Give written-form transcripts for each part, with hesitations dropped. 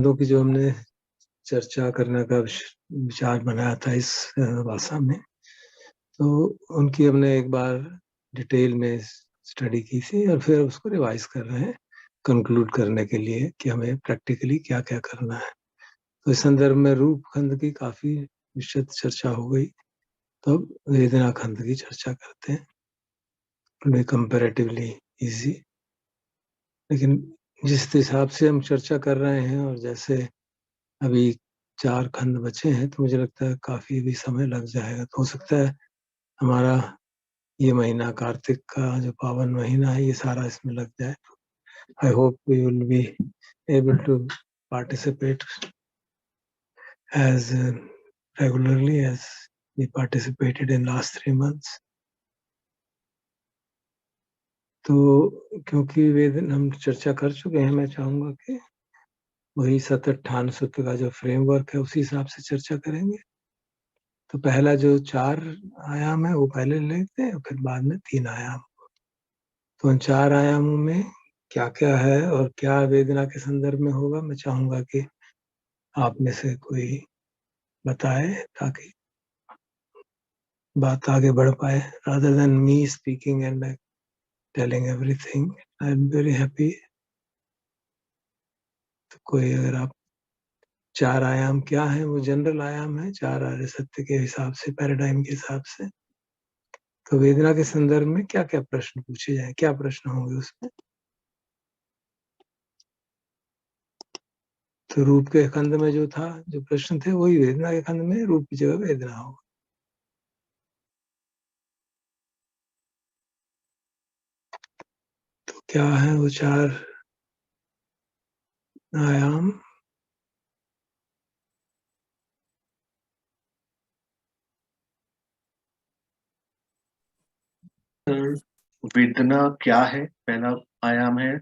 खंडों की जो हमने चर्चा करने का विचार बनाया था इस भाषा में, तो उनकी हमने एक बार डिटेल में स्टडी की थी और फिर उसको रिवाइज कर रहे हैं कंक्लूड करने के लिए कि हमें प्रैक्टिकली क्या क्या करना है। तो इस संदर्भ में रूप खंड की काफी विस्तृत चर्चा हो गई, तो अब वेदना खंड की चर्चा करते हैं। कंपैरेटिवली इजी, लेकिन जिस हिसाब से हम चर्चा कर रहे हैं और जैसे अभी 4 खंड बचे हैं, तो मुझे लगता है काफी भी समय लग जाएगा। तो हो सकता है हमारा ये महीना, कार्तिक का जो पावन महीना है, ये सारा इसमें लग जाए। I hope we will be able to participate as regularly as we participated in last 3 months. तो क्योंकि वेदन हम चर्चा कर चुके हैं, मैं चाहूंगा कि वही सतअठान सूत्र का जो फ्रेमवर्क है उसी हिसाब से चर्चा करेंगे। तो पहला जो 4 आयाम है वो पहले लेते हैं और फिर बाद में 3 आयाम। तो उन 4 आयामों में क्या क्या है और क्या वेदना के संदर्भ में होगा, मैं चाहूंगा कि आप में से कोई बताए ताकि बात आगे बढ़ पाए, rather than me speaking and telling everything. I'm very happy. तो कोई अगर आप 4 आयाम क्या है, वो जनरल आयाम है 4 आर्य सत्य के हिसाब से, पैराडाइम के हिसाब से। तो वेदना के संदर्भ में क्या क्या प्रश्न पूछे जाए, क्या प्रश्न होंगे उसमें। तो रूप के खंड में जो था, जो प्रश्न थे, वही वेदना के खंड में रूप की जगह वेदना होगा। तो क्या है वो 4 आयाम। वेदना क्या है, पहला आयाम है।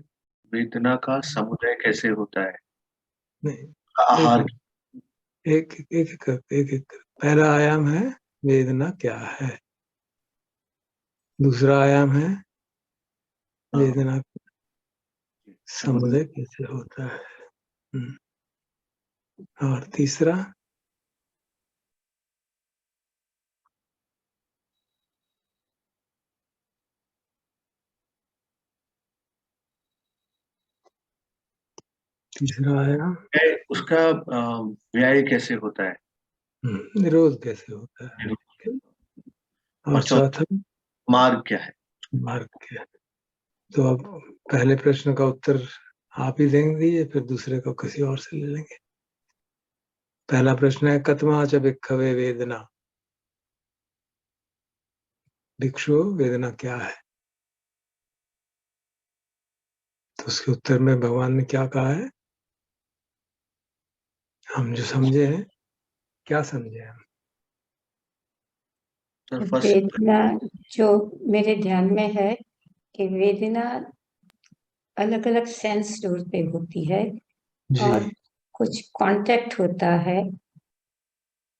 वेदना का समुदय कैसे होता है, नहीं, आहार। एक एक एक एक पहला आयाम है वेदना क्या है। दूसरा आयाम है वेदना समुदय कैसे होता है। और तीसरा आया उसका व्याय कैसे होता है, निरोध कैसे होता है। और चौथा मार्ग क्या है। मार्ग क्या है। तो अब पहले प्रश्न का उत्तर आप ही देंगे, फिर दूसरे को किसी और से ले लेंगे। पहला प्रश्न है कतमा च भिक्खवे वेदना। भिक्षु, वेदना क्या है। तो उसके उत्तर में भगवान ने क्या कहा है, हम जो समझे हैं, क्या समझे हम। वेदना जो मेरे ध्यान में है कि वेदना अलग अलग सेंस डोर पे होती है और कुछ कांटेक्ट होता है।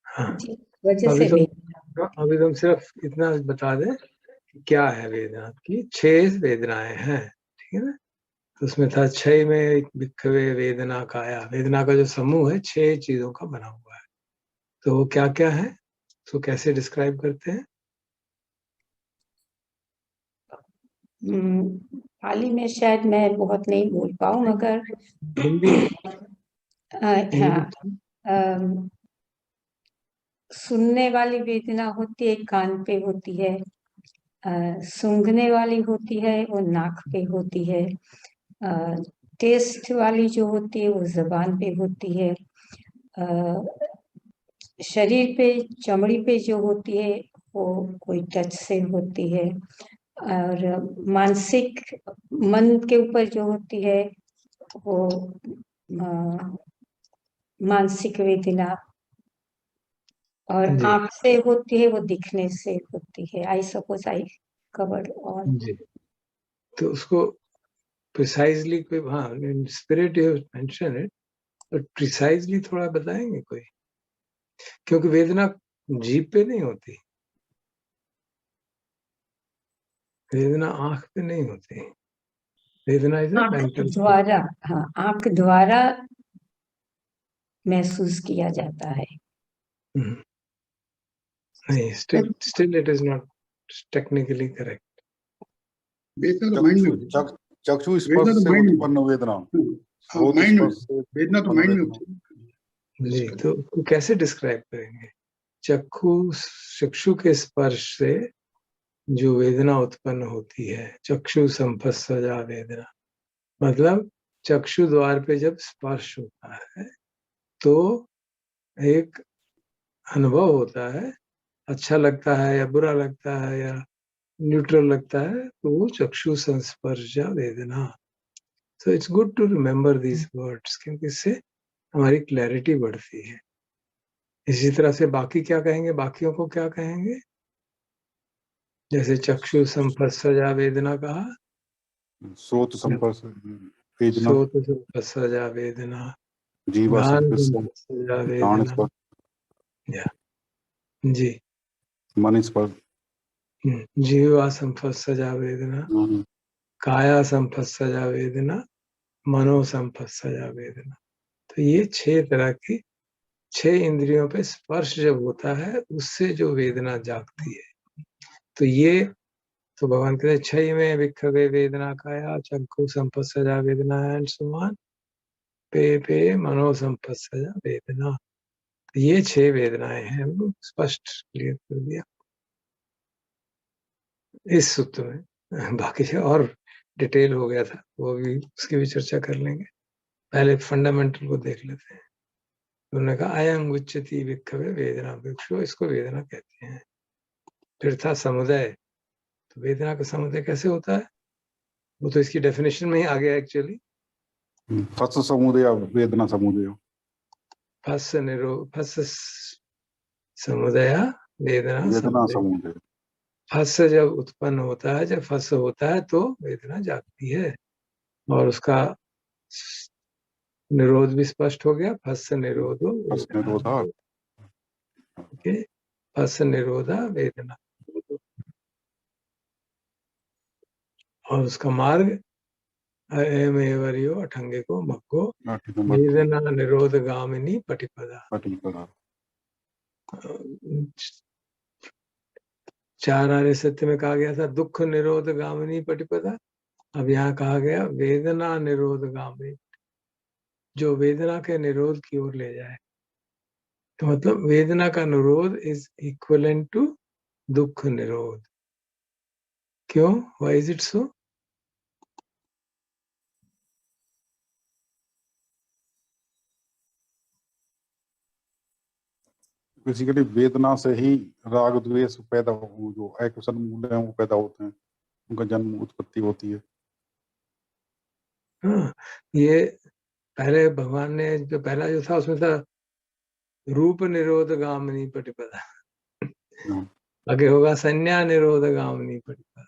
हाँ, जिस वजह से अभी तुम सिर्फ इतना बता दें कि क्या है वेदना की। 6 वेदनाएं हैं, ठीक है ना। तो उसमें था 6 में भिक्खवे वेदना का आया। वेदना का जो समूह है 6 चीजों का बना हुआ है। तो वो क्या क्या है, उसको कैसे डिस्क्राइब करते हैं। पाली में शायद मैं बहुत नहीं बोल पाऊँ, मगर हिंदी हाँ, सुनने वाली वेदना होती है, कान पे होती है। सूंघने वाली होती है, वो नाक पे होती है। टेस्ट वाली जो होती है वो जबान पे होती है। शरीर पे, चमड़ी पे जो होती है वो कोई टच से होती है। और मानसिक, मन के ऊपर जो होती है वो मानसिक वेदना। और आंख से होती है, वो दिखने से होती है। I suppose I covered all. जी, तो उसको प्रिसाइजली कोई, हाँ, spirit you mention it, but precisely थोड़ा बताएंगे कोई। क्योंकि वेदना जीभ पे नहीं होती, वेदना आंख पे नहीं होती। वेदना इज मेंटल द्वारा, हाँ, आंख द्वारा महसूस किया जाता है। नहीं, still it is not technically correct. वेदना तो माइंड में होती है। चक्षु स्पर्श से उत्पन्न वेदना, श्रोत माइंड में स्पर्श से वेदना तो उत्पन्न माइंड में वेदना। होती है। जी, तो कैसे डिस्क्राइब करेंगे? चक्षु के स्पर्श से जो वेदना उत्पन्न होती है, चक्षु संपस्सजा वेदना, मतलब चक्षु द्वार पे जब स्पर्श होता है तो एक अनुभव होता है, अच्छा लगता है या बुरा लगता है या न्यूट्रल लगता है, तो वो चक्षु संस्पर्शजा वेदना। So it's good to remember these words, क्योंकि इससे हमारी क्लैरिटी बढ़ती है। इसी तरह से बाकी क्या कहेंगे, बाकियों को क्या कहेंगे? जैसे चक्षु संपस्सजा वेदना कहा, श्रोत संपर्श वेदना, श्रोत संपस्सजा वेदना, जीवा घ्राण संपर्श, संपस्सजा प्राण वेदना, स्पर्श, जी, मन स्पर्श, जीवा संपस्सजा वेदना, काया संपस्सजा वेदना, मनो संपस्सजा वेदना। तो ये 6 तरह की 6 इंद्रियों पे स्पर्श जब होता है उससे जो वेदना जागती है, तो ये तो भगवान कहते हैं 6 में विक्षवे वेदना काया चक्षु संपस्सजा वेदना एंड सो ऑन, पे मनो संपस्सजा वेदना। तो ये 6 वेदनाएं हैं, वो स्पष्ट क्लियर कर दिया इस सूत्र में। बाकी से और डिटेल हो गया था, वो भी उसकी भी चर्चा कर लेंगे, पहले फंडामेंटल को देख लेते हैं। उन्होंने कहा अयं उच्यते विक्षवे वेदना विक्षो, इसको वेदना कहते हैं। फिर था समुदय, तो वेदना का समुदय कैसे होता है, वो तो इसकी डेफिनेशन में ही आ गया एक्चुअली। फस समुदय वेदना समुदय, फस समुदय वेदना वेदना समुदय। समुदय। फस जब उत्पन्न होता है, जब फस होता है तो वेदना जागती है, और उसका निरोध भी स्पष्ट हो गया, फस निरोधो फस निरोधा, ओके, फस निरोधा वेदना, और उसका मार्ग अयमेवर्यो अठंगे को मग्गो वेदना निरोध गामिनी पटिपदा। 4 आर्य सत्य में कहा गया था दुख निरोध गामिनी पटिपदा, अब यहाँ कहा गया वेदना निरोध गामिनी, जो वेदना के निरोध की ओर ले जाए। तो मतलब वेदना का निरोध इज इक्विवेलेंट टू दुख निरोध। क्यों, why is it so? Basically वेदना से ही राग द्वेष पैदा हो, जो अकुशल मूल हैं वो पैदा होते हैं, उनका जन्म उत्पत्ति होती है। हाँ, ये पहले भगवान ने जो पहला जो था उसमें था रूप निरोध गामिनी पटिपदा, आगे होगा संज्ञा निरोध गामिनी पटिपदा,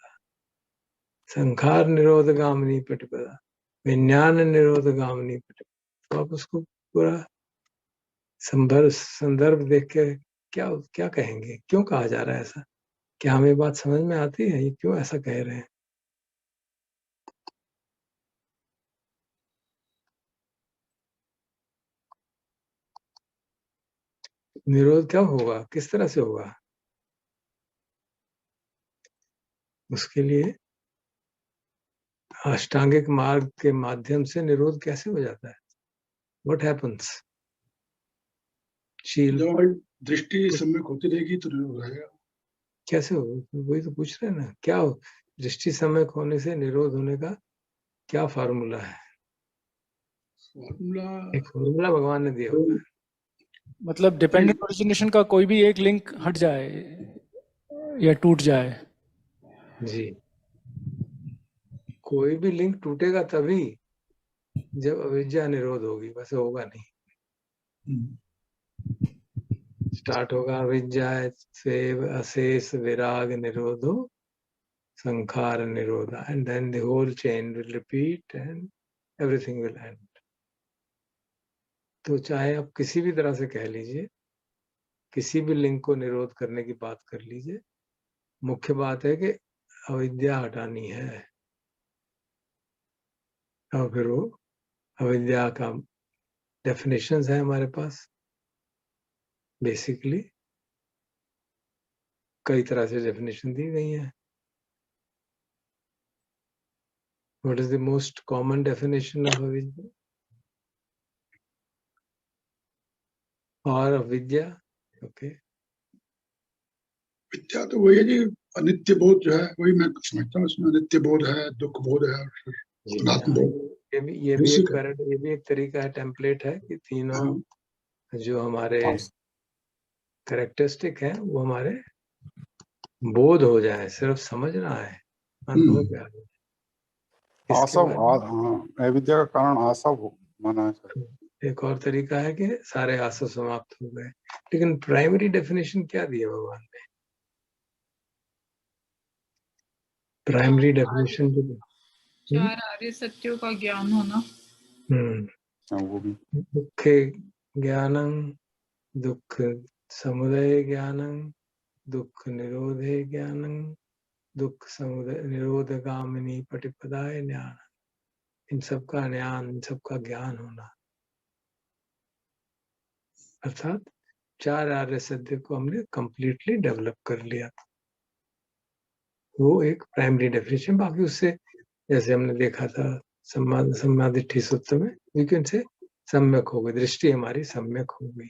संखार निरोध गामिनी पटिपदा, विज्ञान निरोध गामिनी पटिपदा। तो आप उसको पूरा संदर्भ देख के क्या क्या कहेंगे, क्यों कहा जा रहा है ऐसा? क्या हमें बात समझ में आती है, ये क्यों ऐसा कह रहे हैं? निरोध क्या होगा, किस तरह से होगा? उसके लिए अष्टांगिक मार्ग के माध्यम से निरोध कैसे हो जाता है? What happens? जब दृष्टि सम्यक होती रहेगी तो निरोध रहेगा। कैसे हो, वही तो पूछ रहे हैं ना, क्या हो दृष्टि सम्यक होने से निरोध होने का क्या फार्मूला है? एक फार्मूला भगवान ने दिया हुआ है। मतलब डिपेंडेंट ओरिजिनेशन का कोई भी एक लिंक हट जाए या टूट जाए। जी, कोई भी लिंक टूटेगा तभी जब अविद्या निरोध होगी, वैसे होगा नहीं। स्टार्ट होगा अविद्या से अशेष विराग निरोधो संखार निरोधा, and then the whole chain will repeat and everything will end. तो चाहे आप किसी भी तरह से कह लीजिए, किसी भी लिंक को निरोध करने की बात कर लीजिए, मुख्य बात है कि अविद्या हटानी है, और फिर वो अविद्या का डेफिनेशंस है हमारे पास बेसिकली, कई तरह से डेफिनेशन दी गई है। What is the most common definition of अविद्या और अविद्या? ओके, विद्या तो वही है जी, अनित्य बोध जो है वही मैं समझता हूँ। इसमें अनित्य बोध है, दुख बोध है, और फिर अनात्म बोध। ये भी एक तरीका है, टेम्पलेट है कि तीनों जो हमारे कैरेक्टरिस्टिक है वो हमारे बोध हो जाए, सिर्फ समझना है, अनुभव क्या है। आसव, अविद्या का कारण आसव माना है सर। एक और तरीका है कि सारे आसव समाप्त हो गए। लेकिन प्राइमरी डेफिनेशन क्या दी है भगवान ने? प्राइमरी डेफिनेशन जो चार आर्य सत्यों का ज्ञान होना। वो भी दुखे ज्ञानं, दुख समुदय ज्ञानं, दुख निरोधे ज्ञानं, दुख समुदय निरोधगामिनी पटिपदाय ज्ञान। इन सबका ज्ञान, इन सबका ज्ञान होना, अर्थात चार आर्य सत्य को हमने कंप्लीटली डेवलप कर लिया। वो एक प्राइमरी डेफिनेशन। बाकी उससे जैसे हमने देखा था सम्मादिष्ठि सूत्र में, लेकिन से सम्यक हो गई, दृष्टि हमारी सम्यक हो गई।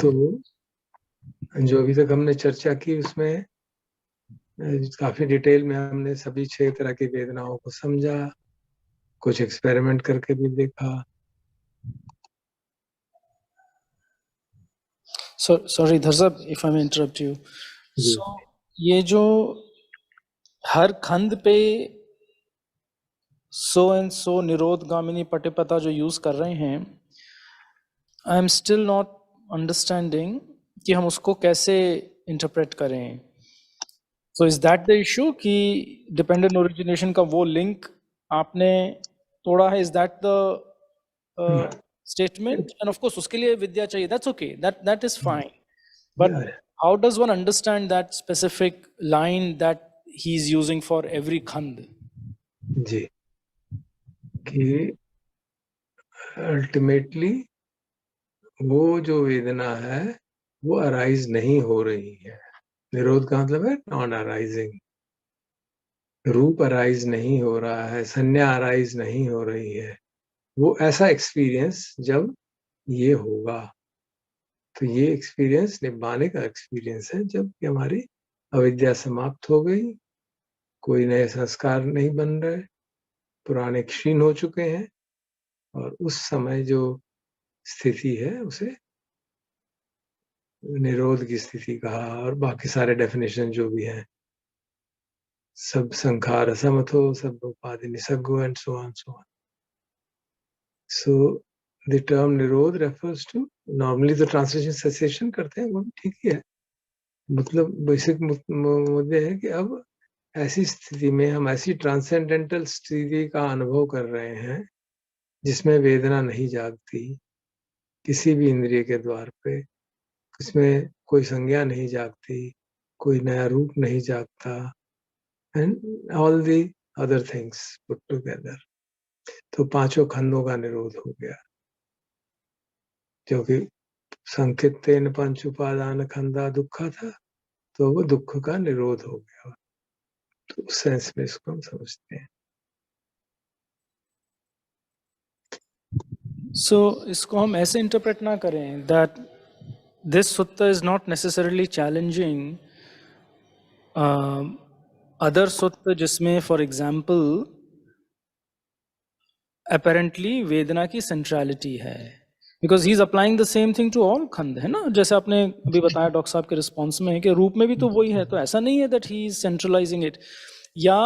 तो जो अभी तक हमने चर्चा की उसमें काफी डिटेल में हमने सभी 6 तरह की वेदनाओं को समझा, कुछ एक्सपेरिमेंट करके भी देखा। सॉरी धर्सब, if I may interrupt you. So ये जो हर खंड पे सो एंड सो निरोधगामिनी पटिपदा जो यूज कर रहे हैं, I am still not understanding कि हम उसको कैसे इंटरप्रेट करें। So is that the issue कि डिपेंडेंट ओरिजिनेशन का वो लिंक आपने तोड़ा है? Is that the statement? End of course उसके लिए विद्या चाहिए, that's okay, that is fine, but how does one understand that specific line that he is using for every खंड? जी, कि अल्टीमेटली वो जो वेदना है वो अराइज नहीं हो रही है। निरोध का मतलब है नॉन अराइजिंग। रूप अराइज नहीं हो रहा है, संज्ञा अराइज नहीं हो रही है। वो ऐसा एक्सपीरियंस जब ये होगा, तो ये एक्सपीरियंस निभाने का एक्सपीरियंस है जब कि हमारी अविद्या समाप्त हो गई, कोई नए संस्कार नहीं बन रहे, पुराने क्षीण हो चुके हैं, और उस समय जो स्थिति है उसे निरोध की स्थिति कहा। और बाकी सारे डेफिनेशन जो भी हैं, सब संखार असमथो, सब उपाधि निसग्गो, and so on so on. So the term निरोध रेफर्स टू, नॉर्मली तो ट्रांसलेशन सेसेशन करते हैं, वो भी ठीक ही है, मतलब बेसिक मुद्दे है कि अब ऐसी स्थिति में हम ऐसी ट्रांसेंडेंटल स्थिति का अनुभव कर रहे हैं जिसमें वेदना नहीं जागती किसी भी इंद्रिय के द्वार पे, इसमें कोई संज्ञा नहीं जागती, कोई नया रूप नहीं जागता, and all the other things put together. तो पांचों खंडों का निरोध हो गया, क्योंकि संकितेन पंच उपादान खंडा दुखा था, तो वो दुख का निरोध हो गया। तो उस सेंस में इसको हम समझते हैं। सो इसको हम ऐसे इंटरप्रेट ना करें that this sutta is not necessarily challenging other sutta जिसमें फॉर एग्जाम्पल अपेरेंटली वेदना की सेंट्रलिटी है, because he is applying the same thing to all खंड, है ना? जैसे आपने अभी बताया डॉक्टर साहब के रिस्पॉन्स में कि रूप में भी तो वही है, तो ऐसा नहीं है that he is centralising it, या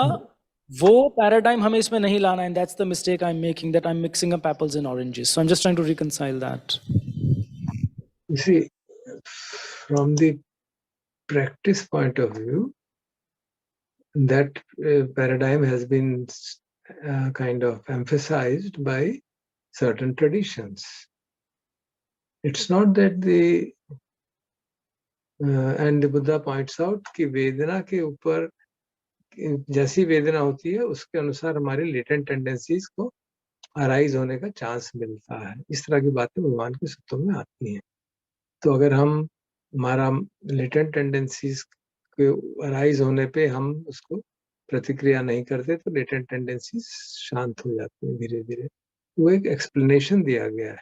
वो पैराडाइम हमें इसमें नहीं लाना है। That's the mistake I am making, that I am mixing up apples and oranges. So I am just trying to reconcile that. You see, from the practice point of view, that paradigm has been kind of emphasized by certain traditions. It's not that and the Buddha points out कि वेदना के ऊपर जैसी वेदना होती है उसके अनुसार हमारी लेटेंट टेंडेंसीज को अराइज होने का चांस मिलता है। इस तरह की बातें भगवान के सूत्रों में आती हैं। तो अगर हम हमारा लेटेंट टेंडेंसीज के अराइज होने पे हम उसको प्रतिक्रिया नहीं करते तो लेटेंट टेंडेंसीज शांत हो जाती हैं धीरे धीरे। वो एक एक्सप्लेनेशन दिया गया है।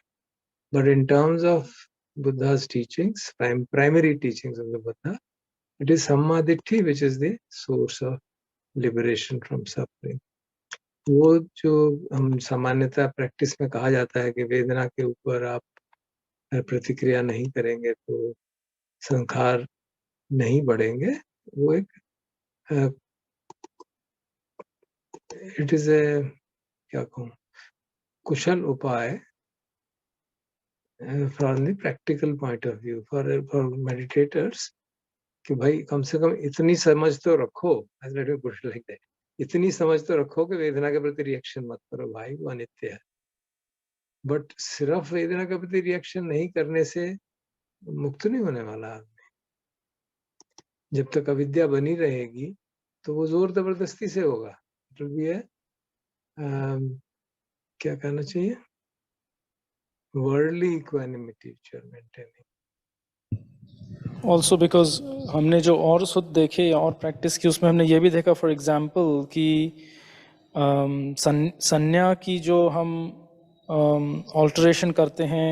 But in terms of Buddha's teachings, primary teachings of the Buddha, it is Sammaditthi which is the source of liberation from suffering. वो जो हम सामान्यतः प्रैक्टिस में कहा जाता है कि वेदना के ऊपर आप प्रतिक्रिया नहीं करेंगे तो संखार नहीं बढ़ेंगे, वो एक इट इज ए क्या कहूँ कुशल उपाय from the practical point of view for meditators कि भाई कम से कम इतनी समझ तो रखो, इतनी समझ तो रखो कि वेदना के प्रति रिएक्शन मत करो भाई, वो अनित्य है। बट सिर्फ वेदना के प्रति रिएक्शन नहीं करने से मुक्त नहीं होने वाला आदमी। जब तक अविद्या बनी रहेगी तो वो जोर जबरदस्ती से होगा। तो भी है क्या कहना चाहिए, worldly equanimity which you are maintaining. Also because हमने जो और सुध देखे या और प्रैक्टिस की उसमें हमने ये भी देखा फॉर एग्जाम्पल कि संज्ञा की जो हम ऑल्टरेशन करते हैं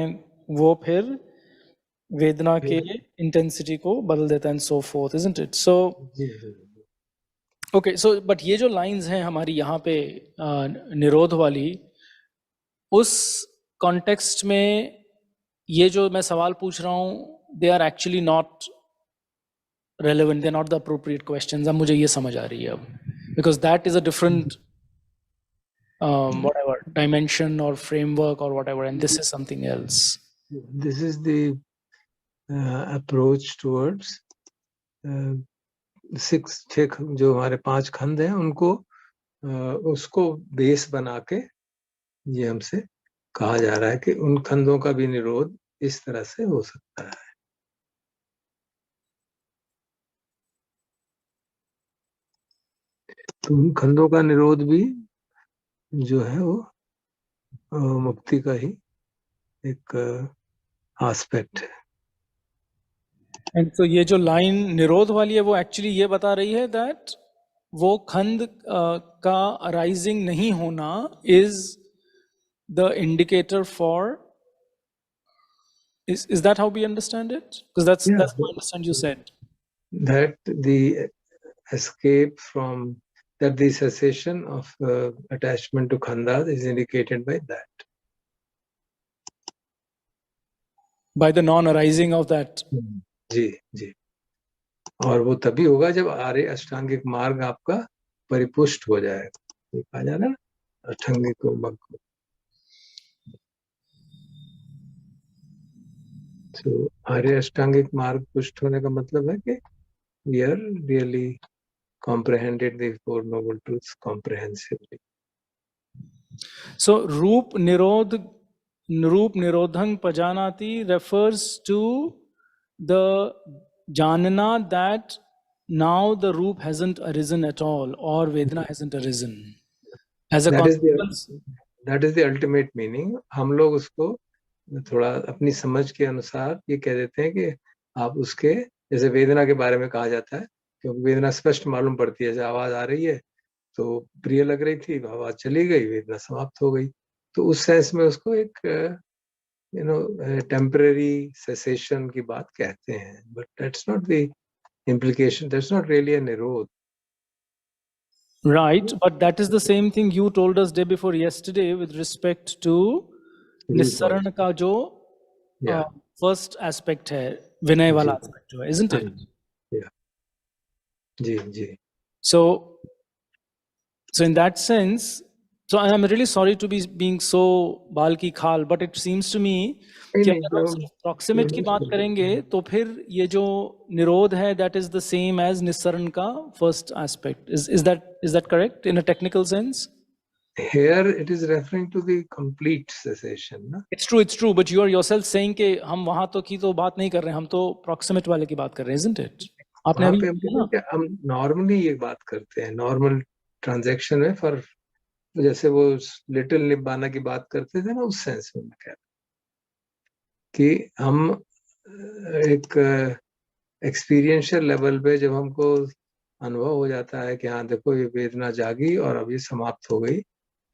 वो फिर वेदना के इंटेंसिटी को बदल देता है and so fourth, isn't it? So okay, so but ये जो लाइंस हैं हमारी यहाँ पे निरोध वाली, उस कॉन्टेक्स्ट में ये जो मैं सवाल पूछ रहा हूँ they are actually not relevant, they're not the appropriate questions. अब मुझे ये समझ आ रही है अब, because that is a different whatever dimension or framework or whatever, and this is something else. This is the approach towards छह जो हमारे 5 खंड हैं उनको उसको बेस बना के ये हमसे कहा जा रहा है कि उन खंडों का भी निरोध इस तरह से हो सकता है। तो उन खंडों का निरोध भी जो है वो मुक्ति का ही एक एस्पेक्ट है। एंड तो ये जो लाइन निरोध वाली है वो एक्चुअली ये बता रही है दैट वो खंड का अराइजिंग नहीं होना is the indicator for, is that how we understand it? Because that's how I understand you said that the escape from that the cessation of attachment to khandas is indicated by that, by the non arising of that. जी जी। और वो तभी होगा जब आर्य अष्टांगिक मार्ग आपका परिपुष्ट हो जाएगा। ये कहा जा रहा है ना अष्टांगिक मार्ग को। तो आर्य अष्टांगिक मार्ग पुष्ट होने का मतलब है कि we are really comprehended the Four Noble Truths comprehensively. So रूप निरोधं पजानाति refers to the janana that now the roop hasn't arisen at all or Vedana hasn't arisen as a consequence. That is the ultimate meaning. हम लोग उसको थोड़ा अपनी समझ के अनुसार ये कह देते हैं कि आप उसके जैसे वेदना के बारे में कहा जाता है क्योंकि वेदना स्पष्ट मालूम पड़ती है, जैसे आवाज आ रही है तो प्रिय लग रही थी, आवाज चली गई, वेदना समाप्त हो गई। तो उस सेंस में उसको एक टेम्पररी सेसेशन की बात कहते हैं, but that's not the implication, that's not really a nirodh. Right, but that is the same thing you told us day before yesterday with respect to निस्सरण का जो फर्स्ट एस्पेक्ट है, विनय वाला एस्पेक्ट जो है, isn't it? Ji ji. So in that sense, so I am really sorry to be being so बाल की खाल, but it seems to me कि अगर हम proximate की बात करेंगे तो फिर ये जो निरोध है that is the same as निस्सरण का first aspect. Is that correct in a technical sense? Here it is referring to the complete cessation, ना? It's true, but you are yourself saying कि हम वहाँ तो की तो बात नहीं कर रहे हैं, हम तो proximate वाले की बात कर रहे हैं, isn't it? आपने वहां अभी पे हम बोला ना, हम नॉर्मली ये बात करते हैं, नॉर्मल ट्रांजैक्शन में, फॉर जैसे वो लिटिल निब्बाना की बात करते थे ना, उस सेंस में मैं कह रहा कि हम एक एक्सपीरियंशियल लेवल पे जब हमको अनुभव हो जाता है कि हाँ देखो ये वेदना जागी और अब ये समाप्त हो गई,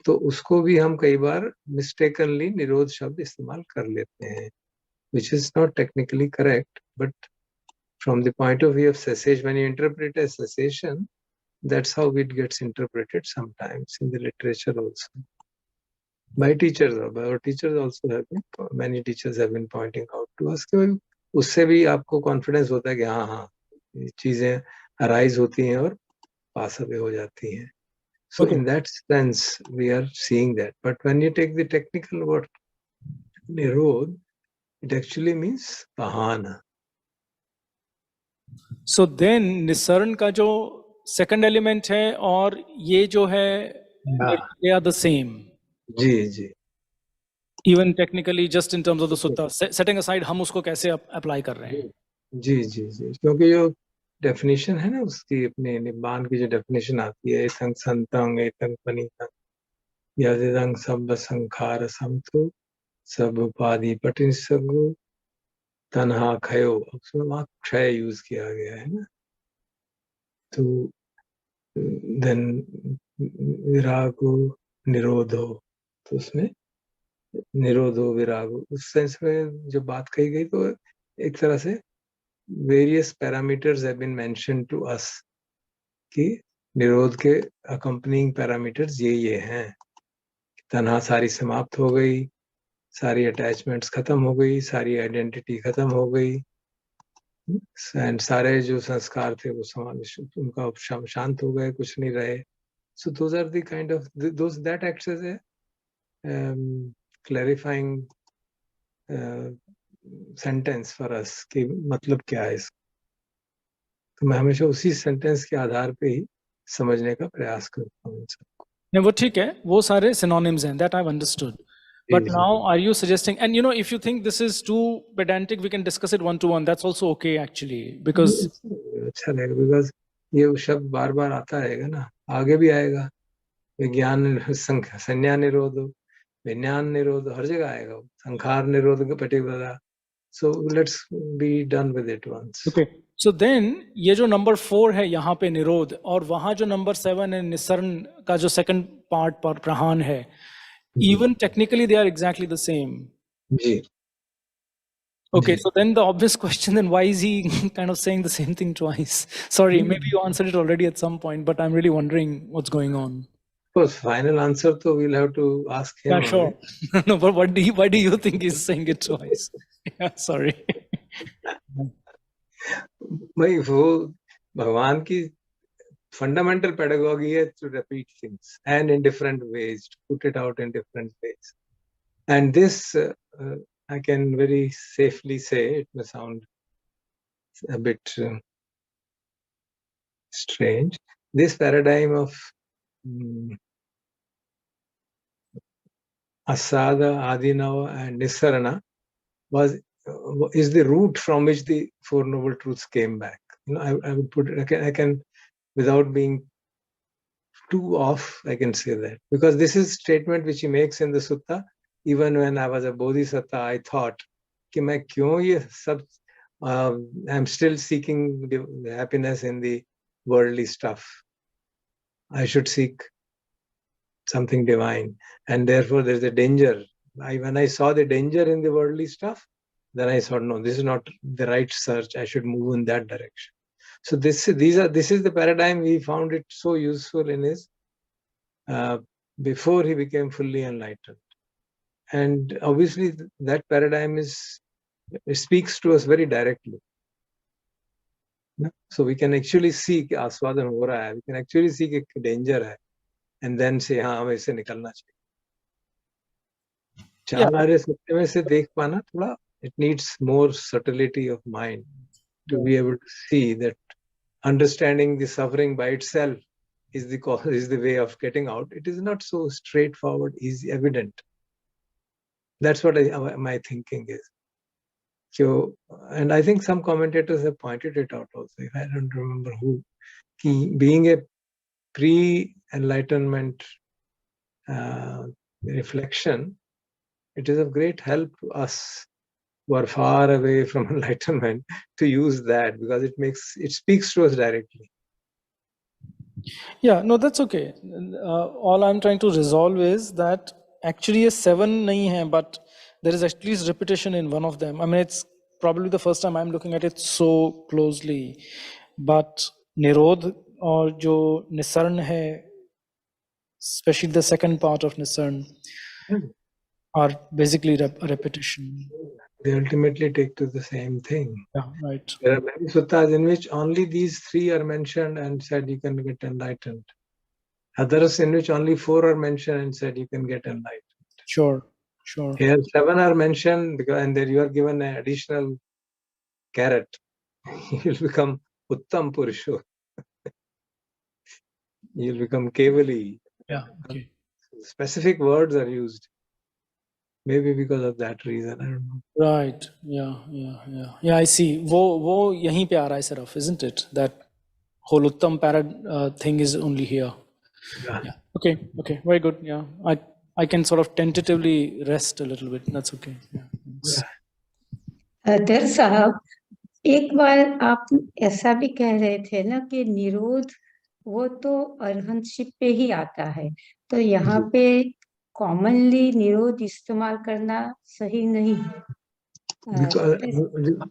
तो उसको भी हम कई बार मिस्टेकनली निरोध शब्द इस्तेमाल कर लेते हैं, which is not technically correct, but from the point of view of cessation, when you interpret as cessation, that's how it gets interpreted sometimes in the literature also. By teachers, our teachers also have been, many teachers have been pointing out to us कि उससे भी आपको confidence होता है कि हाँ हाँ ये चीजें अराइज होती हैं और पास अवे हो जाती हैं. So okay. in that sense, we are seeing that. But when you take the technical word nirodh, it actually means pahana. So then निस्सरण का जो सेकंड एलिमेंट है और ये जो है they are the same. Ji ji. Even technically, just in terms of the sutta, setting aside हम उसको कैसे अप्लाई कर रहे हैं. जी जी जी, क्योंकि जो डेफिनेशन है ना उसकी, अपने निब्बान की जो डेफिनेशन आती है, एतंग संतंग एतंग पनीतंग यदिदंग सब संखार समतो सब उपाधि पटिसगु तन्हा खयो, उसमें वहां क्षय यूज किया गया है ना. तो देन विरागो निरोधो, तो उसमें निरोधो विरागो उस सेंस में जब बात कही गई तो एक तरह से various parameters have been mentioned to us कि निरोध के accompanying parameters ये हैं. तन्हा सारी समाप्त हो गई, सारी अटैचमेंट्स खत्म हो गई, सारी आइडेंटिटी खत्म हो गई, एंड सारे जो संस्कार थे वो उनका शांत हो गए, कुछ नहीं रहे. So those are the kind of those that acts as a clarifying sentence for us कि मतलब क्या है इसका. तो मैं हमेशा उसी सेंटेंस के आधार पे ही समझने का प्रयास करता हूँ सबको. नहीं, वो ठीक है, वो सारे synonyms हैं, that I've understood. But now, are you suggesting, and you know, if you think this is too pedantic, we can discuss it one to one. That's also okay, actually, because अच्छा लगेगा, because ये शब्द बार बार आता रहेगा ना, आगे भी आएगा. विज्ञान संज्ञा निरोध, विज्ञान निरोध, हर जगह आएगा. संखार निरोध particular. So let's be done with it once. okay. So then ये जो number 4 है यहाँ पे निरोध, और वहाँ जो number 7 है निस्सरण का जो second part पर प्रहान है, even technically they are exactly the same. Ji. Okay, so then the obvious question, then why is he kind of saying the same thing twice? Sorry, maybe you answered it already at some point, but I'm really wondering what's going on. Of course, final answer तो we'll have to ask him. Yeah, sure. No, but why do you think he's saying it twice? Yeah, sorry. भाई वो भगवान की fundamental pedagogy है to repeat things and in different ways, to put it out in different ways. And this I can very safely say, it may sound a bit strange, this paradigm of asada, adinava and nisarana is the root from which the Four Noble Truths came back. You know, I would put it, I can without being too off, I can say that, because this is statement which he makes in the sutta. Even when I was a bodhisattva, I thought कि मैं क्यों ये सब I'm still seeking the happiness in the worldly stuff. I should seek something divine, and therefore there's a danger. When I saw the danger in the worldly stuff, then I thought, no, this is not the right search. I should move in that direction. So this is the paradigm. He found it so useful in his before he became fully enlightened, and obviously that paradigm speaks to us very directly. So we can actually see कि आस्वादन हो रहा है, we can actually see कि danger है, and then say हाँ हमें इससे निकलना चाहिए. चार आर्य सत्य में से देख पाना थोड़ा, it needs more subtlety of mind to be able to see that understanding the suffering by itself is the way of getting out. It is not so straightforward, easy, evident. That's what my thinking is. and I think some commentators have pointed it out also, if I don't remember who, being a pre-enlightenment reflection, it is of great help to us who are far away from enlightenment to use that, because it speaks to us directly. Yeah, no, that's okay. All I'm trying to resolve is that actually a 7 nahi hai, but there is at least repetition in one of them. I mean, it's probably the first time I'm looking at it so closely. But Nirodh or jo Nisarn hai, especially the second part of Nisarn, are basically a repetition. They ultimately take to the same thing. Yeah, right. There are many suttas in which only these 3 are mentioned and said you can get enlightened. Others in which only 4 are mentioned and said you can get enlightened. Sure. Here 7 are mentioned, and then you are given an additional carrot. You will become Uttam Purusho. You will become Kevali. Yeah, okay. Specific words are used. Maybe because of that reason, I don't know. Right. Yeah, I see. वो यहीं पे आ रहा है सिर्फ, isn't it? That whole Uttam Parad thing is only here. Yeah. Okay. Very good. Yeah. I can sort of tentatively rest a little bit. That's okay. Yeah. दर साहब, एक बार आप ऐसा भी कह रहे थे ना कि निरोध वो तो अरहंतशिप पे ही आता है, तो यहाँ पे कॉमनली निरोध इस्तेमाल करना सही नहीं है।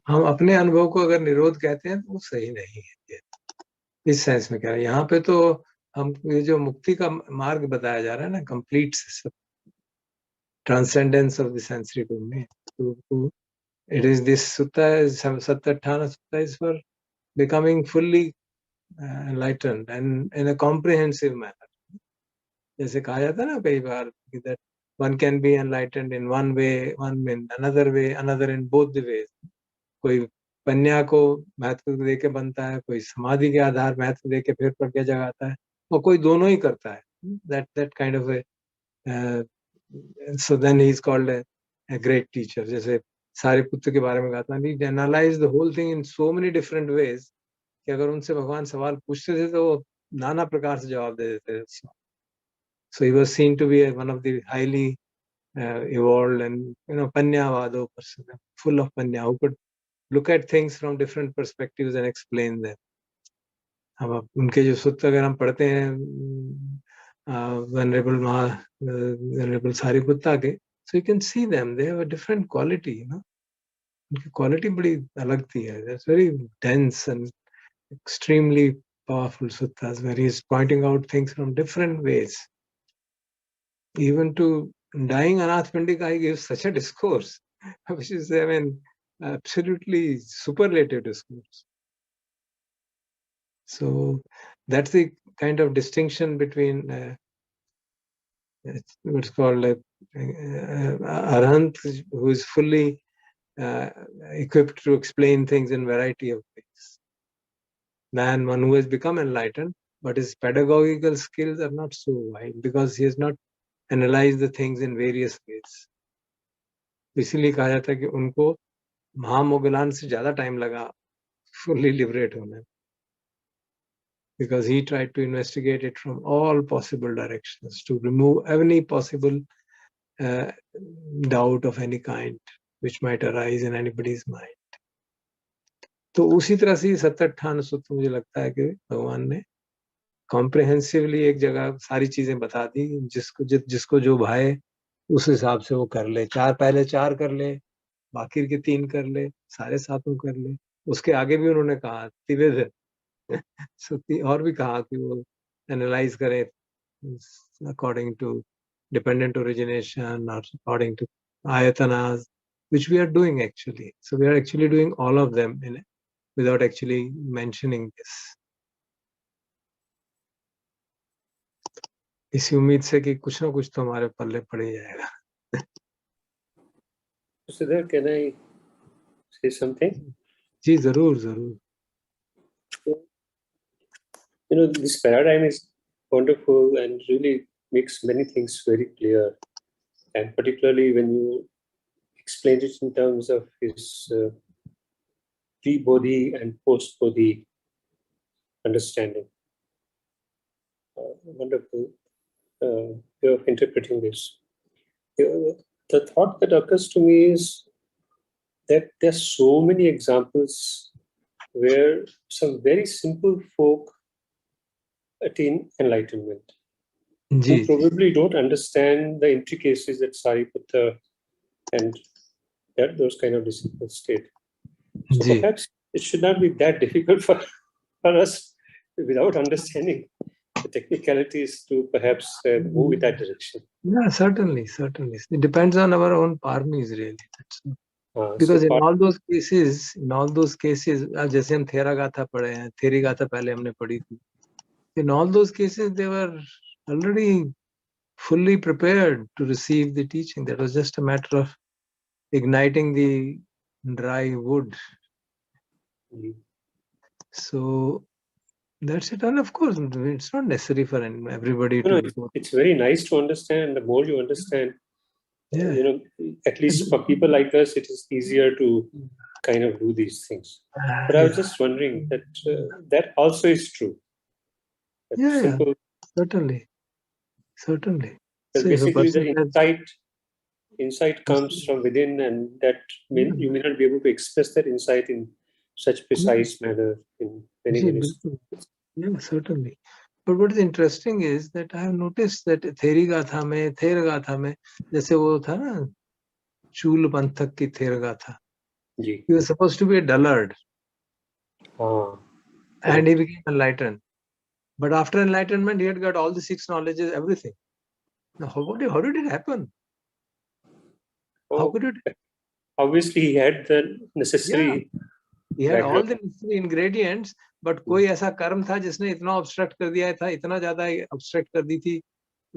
हम अपने अनुभव को अगर निरोध कहते हैं तो वो सही नहीं है, इस सेंस में कह रहे हैं। यहाँ पे तो हम ये जो मुक्ति का मार्ग बताया जा रहा है ना, complete transcendence of the sensory domain, तो it is this sutta, Sattatthana Sutta, is for becoming fully enlightened and in a comprehensive manner. जैसे कहा जाता है ना कई बार that one can be enlightened in one way, one in another way, another in both the ways. कोई पन्या को महत्व दे के बनता है, कोई समाधि के आधार महत्व दे के फिर प्रज्ञा जगाता है, और कोई दोनों ही करता है. That kind of a so then he is called a great teacher. जैसे सारिपुत्र के बारे में कहा था, he analyzed the whole thing in so many different ways कि अगर उनसे भगवान सवाल पूछते थे तो वो नाना प्रकार से जवाब दे देते थे. So he was seen to be one of the highly evolved and panyavado person, full of panya, who could look at things from different perspectives and explain them. अब उनके जो सूत्र अगर हम पढ़ते हैं venerable सारिपुत्ता के, so you can see them, they have a different quality, उनकी quality बड़ी अलग थी है. That's very dense and extremely powerful suttas where he is pointing out things from different ways. Even to dying Anath Pandika, he gives such a discourse, which is, I mean, absolutely superlative discourse. So that's the kind of distinction between what's called Arhant, who is fully equipped to explain things in variety of ways. Than one who has become enlightened, but his pedagogical skills are not so wide because he has not analyzed the things in various ways. इसीलिए कहा जाता है कि उनको महामोगलान से ज़्यादा time लगा fully liberate होने, because he tried to investigate it from all possible directions to remove any possible doubt of any kind which might arise in anybody's mind. तो उसी तरह से सत्ताठान सूत्र मुझे लगता है कि भगवान ने कॉम्प्रिहेंसिवली एक जगह सारी चीजें बता दी, जिसको जो भाए उस हिसाब से वो कर ले. पहले 4 कर ले, बाकी के 3 कर ले, सारे 7 कर ले. उसके आगे भी उन्होंने कहा त्रिविध और भी कहा कि वो एनालाइज करें अकॉर्डिंग टू डिपेंडेंट ओरिजिनेशन और according to ayatanas, which we are doing actually. So we are actually doing all of them without actually mentioning this. इसी उम्मीद से कि कुछ ना कुछ तो हमारे पल्ले पड़ ही जाएगा. Siddhar, can I say something? जी जरूर. This paradigm is wonderful and really makes many things very clear, and particularly when you explained it in terms of his pre-bodhi and post-bodhi understanding. Wonderful way of interpreting this. The thought that occurs to me is that there's so many examples where some very simple folk attain enlightenment, who probably don't understand the intricacies that Sariputta and those kind of disciples state. So perhaps it should not be that difficult for us, without understanding the technicalities, to perhaps move in that direction. Yeah, certainly. It depends on our own parmis, really. Because in all those cases, जैसे हम थेरा गाथा पढ़े हैं, थेरी गाथा पहले हमने पढ़ी थी. In all those cases, they were already fully prepared to receive the teaching. That was just a matter of igniting the dry wood. So that's it. And of course, it's not necessary for everybody to. It's very nice to understand. The more you understand, at least for people like us, it is easier to kind of do these things. But I was just wondering that that also is true. Simple. Certainly. So basically, the insight comes from within, and that you may not be able to express that insight in such precise manner in many ways. Yeah, certainly. But what is interesting is that I have noticed that Theri Gatha mein, जैसे वो था ना, चूल पंथक की Thera Gatha. He was supposed to be a dullard. And he became enlightened. But after enlightenment, he had got all the 6 knowledges, everything. Now, how did it happen? How could it? Obviously, he had the necessary. Yeah. He had all the necessary ingredients, but कोई ऐसा कर्म था जिसने इतना obstruct कर दिया था, इतना ज़्यादा obstruct कर दी थी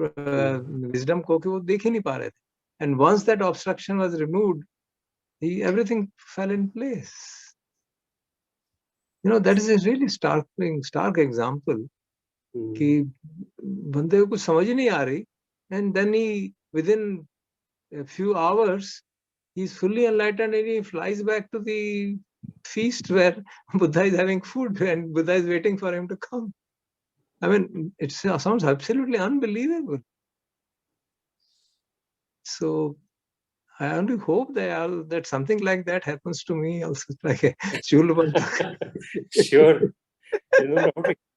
wisdom को कि वो देख ही नहीं पा रहे थे. And once that obstruction was removed, everything fell in place. That is a really stark example. कि बंदे को कुछ समझ ही नहीं आ रही, and then within a few hours he's fully enlightened and he flies back to the feast where Buddha is having food and Buddha is waiting for him to come. I mean, it sounds absolutely unbelievable. So I only hope that something like that happens to me also, like a Chulubanta. Sure.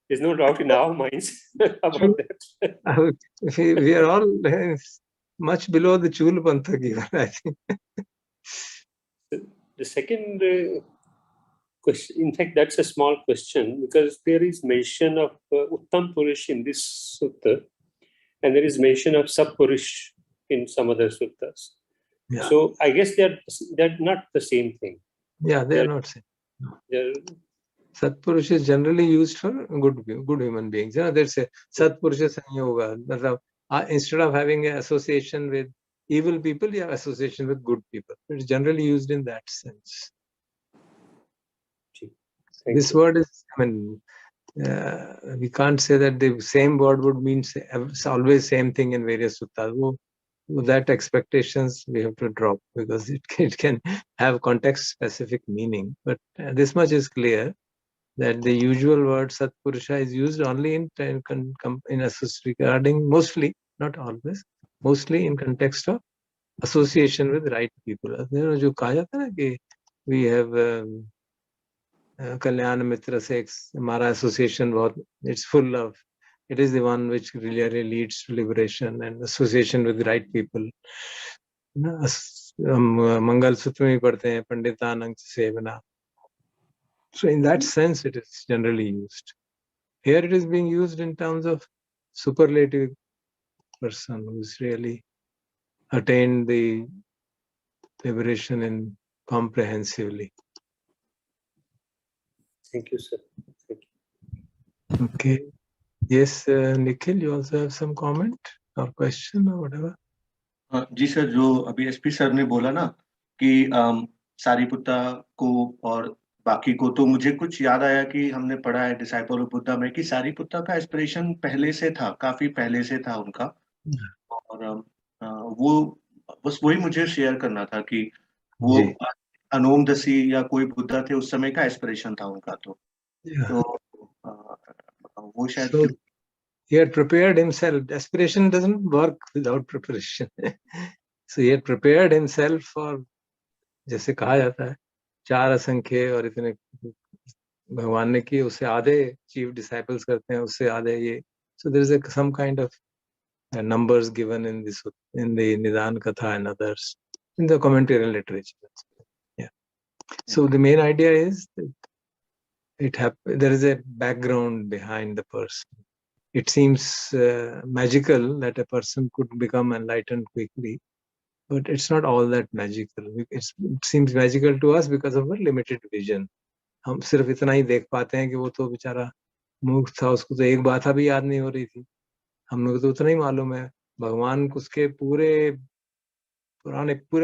There's no doubt in our minds about that. We are all much below the Chulubanta given, I think. The second question, in fact, that's a small question, because there is mention of Uttam Purush in this sutta, and there is mention of Sat Purush in some other suttas. Yeah. So I guess they're not the same thing. Yeah, they're not same. Satpurush is generally used for good human beings. There's a Satpurusha Sanyoga. Instead of having an association with evil people, you have association with good people. It's generally used in that sense. This word is, we can't say that the same word would mean always same thing in various suttas. That expectations we have to drop, because it can have context-specific meaning. But this much is clear, that the usual word Satpurusha is used only in regarding, mostly, not always, mostly in context of association with right people. जो कहा जाता है ना कि we have Kalyan Mitra से हमारा association बहुत, it's full of, it is the one which really leads to liberation and association with right people. Mangal Sutra में पढ़ते हैं पंडितानंग सेवना. So in that sense, it is generally used. Here it is being used in terms of superlative person who's really attained the liberation in comprehensively. Thank you, sir. Thank you. Okay. Yes, Nikhil, you also have some comment or question or whatever? जी sir, जो अभी SP sir ने बोला ना कि सारीपुत्ता को और बाकी को, तो मुझे कुछ याद आया कि हमने पढ़ा है डिसाइपल ऑफ बुद्धा में कि सारीपुत्ता का एस्पिरेशन पहले से था, काफी पहले से था उनका, और वो बस वही मुझे शेयर करना था कि वो अनोमदसी या कोई बुद्धा थे उस समय का एस्पिरेशन था उनका, तो वो शायद So he had prepared himself. Aspiration doesn't work without preparation. So he had prepared himself for, जैसे कहा जाता है, 4 असंख्य और इतने भगवान ने किए, उससे आधे चीफ डिसाइपल्स करते हैं, उससे आधे ये. So there is some kind of numbers given in the Nidan Katha and others in the commentary literature. Yeah. So the main idea is that there is a background behind the person. It seems magical that a person could become enlightened quickly, but it's not all that magical. It seems magical to us because of our limited vision. हम सिर्फ इतना ही देख पाते हैं कि वो तो बेचारा मूर्ख था, उसको तो एक बात भी याद नहीं हो रही थी. हम लोग तो उतना ही मालूम है. भगवान उसके पूरे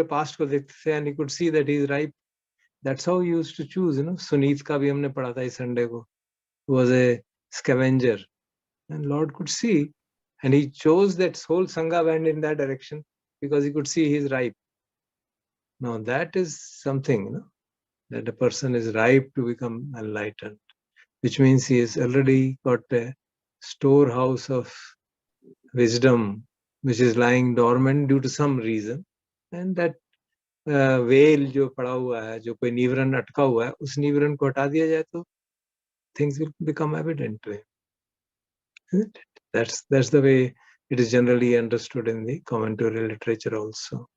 पास्ट को देखते थे, and he could see that he is ripe. That's how he used to choose. Sunit का भी हमने पढ़ा था इस संडे को. He was a scavenger, and Lord could see, and he chose that whole Sangha went in that direction because he could see he is ripe. Now that is something, that a person is ripe to become enlightened, which means he has already got a storehouse of wisdom which is lying dormant due to some reason, and that well जो पड़ा हुआ है, जो कोई निवरण अटका हुआ है, उस निवरण को हटा दिया जाए तो things will become evident to him. Isn't it? That's the way it is generally understood in the commentary literature also.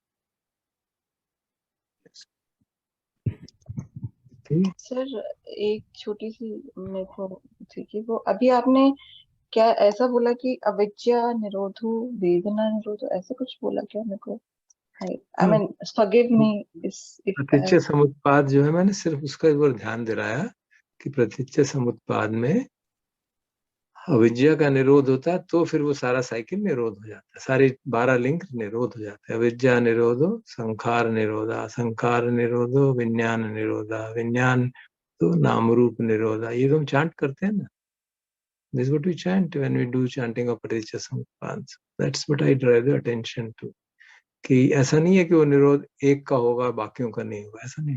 Sir एक छोटी सी मेरे को थी कि वो अभी आपने क्या ऐसा बोला कि अविद्या निरोधो वेदना निरोधो, ऐसा कुछ बोला क्या? मेरे को I mean forgive me if प्रतीच्य समुत्पाद जो है, मैंने सिर्फ उसका एक बार ध्यान दिलाया कि प्रतीच्य समुत्पाद में अविद्या का निरोध होता है तो फिर वो सारा साइकिल निरोध हो जाता है, सारे 12 लिंक निरोध हो जाते हैं. अविद्या निरोधो संखार निरोधा, संखार निरोधो विज्ञान निरोधा, विज्ञान तो नाम रूप निरोधा. ये हम चांट करते हैं ना. This is what we chant when we do chanting of praticya samutpad. That's what I drive the attention to. कि ऐसा नहीं है कि वो निरोध एक का होगा बाकियों का नहीं होगा, ऐसा नहीं.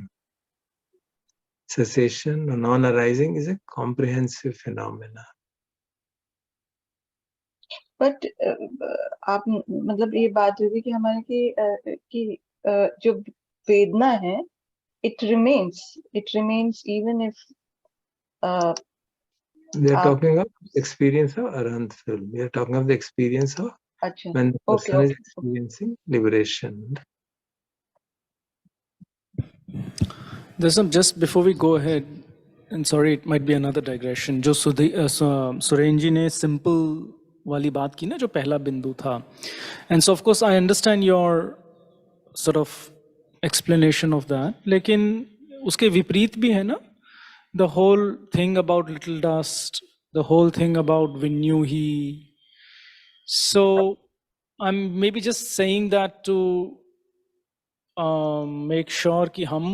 Cessation or non-arising is a comprehensive phenomena. But आप मतलब ये बात होगी कि हमारे कि जो वेदना है it remains even if We are talking of experience of Arhant film. We are talking of the experience of when the person is experiencing liberation. There's some, just before we go ahead, and sorry, it might be another digression. जो सुरेन जी ने simple वाली बात की ना, जो पहला बिंदु था, and so of course I understand your sort of explanation of that. लेकिन उसके विपरीत भी है ना, the whole thing about little dust, the whole thing about Vinyuhi. So I'm maybe just saying that to make sure कि हम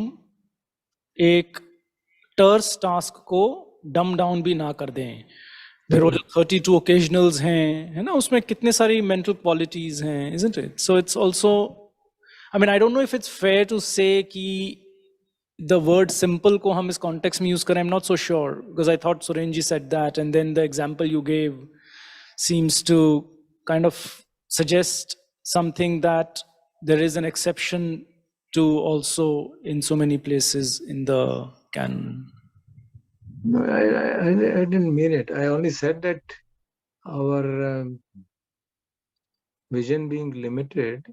एक टर्स task को डम डाउन भी ना कर दें. फिर वो जो 32 occasionals हैं, है ना, उसमें कितने सारी mental qualities हैं, isn't it? So it's also, I mean, I don't know if it's fair to say कि the word simple को हम इस context में use करें. I'm not so sure, because I thought Suren ji said that, and then the example you gave seems to kind of suggest something that there is an exception to also in so many places in the canon. No, I didn't mean it. I only said that our vision being limited,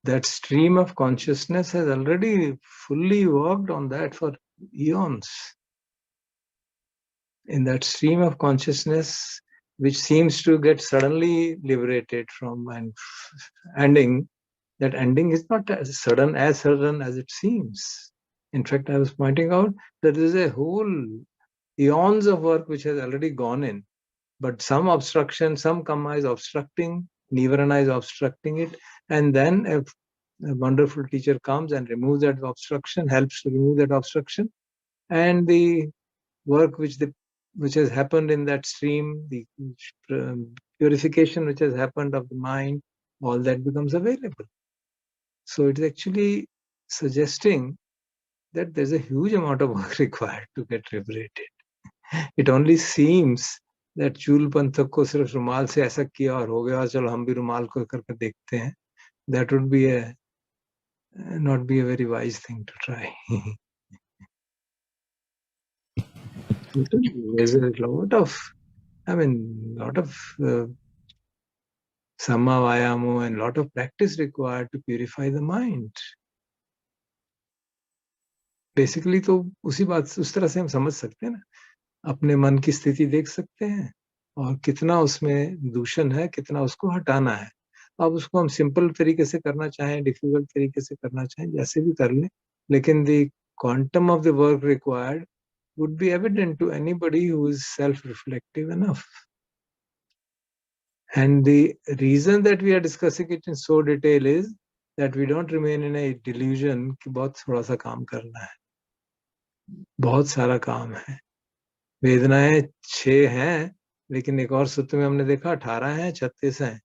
that stream of consciousness has already fully worked on that for eons. In that stream of consciousness, which seems to get suddenly liberated from and ending, that ending is not as sudden as it seems. In fact, I was pointing out that there is a whole eons of work which has already gone in, but some obstruction, some karma is obstructing, nivarana is obstructing it, and then a wonderful teacher comes and removes that obstruction, helps to remove that obstruction, and the work which has happened in that stream, the purification which has happened of the mind, all that becomes available. So it is actually suggesting that there's a huge amount of work required to get liberated. It only seems that चूल पंथक को सिर्फ रुमाल से ऐसा किया और हो गया, चलो हम भी रुमाल को करके देखते हैं. That would be not be a very wise thing to try. There's a lot of, lot of samma vayamo and lot of practice required to purify the mind. Basically तो उसी बात उस तरह से हम समझ सकते हैं ना, अपने मन की स्थिति देख सकते हैं और कितना उसमें दूषण है, कितना उसको हटाना है. अब उसको हम सिंपल तरीके से करना चाहें, डिफिकल्ट तरीके से करना चाहें, जैसे भी कर लें, लेकिन the quantum of the work required would be evident to anybody who is self-reflective enough. And the reason that we are discussing it in so detail is that we don't remain in a delusion कि बहुत थोड़ा सा काम करना है. बहुत सारा काम है. वेदनाएं 6 हैं, लेकिन एक और सूत्र में हमने देखा 18 हैं, 36 हैं.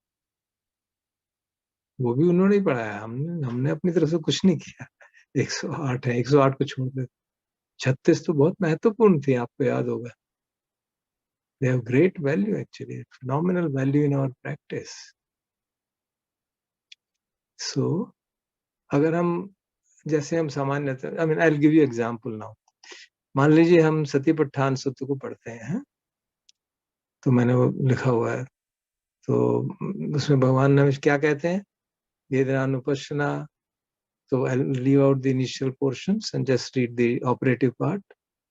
वो भी उन्होंने ही पढ़ाया, हमने अपनी तरफ से कुछ नहीं किया. 108 है, 108 को छोड़ दे. 36 तो बहुत महत्वपूर्ण थी, आपको याद होगा. They have great value actually, phenomenal value in our practice. So, अगर हम जैसे हम सामान्य, I'll give you example now. मान लीजिए हम सतिपट्ठान सूत्र को पढ़ते हैं, तो मैंने वो लिखा हुआ है, तो उसमें भगवान ने क्या कहते हैं, वेदनानुपश्यना. तो I'll leave out the initial portions and just read the operative part.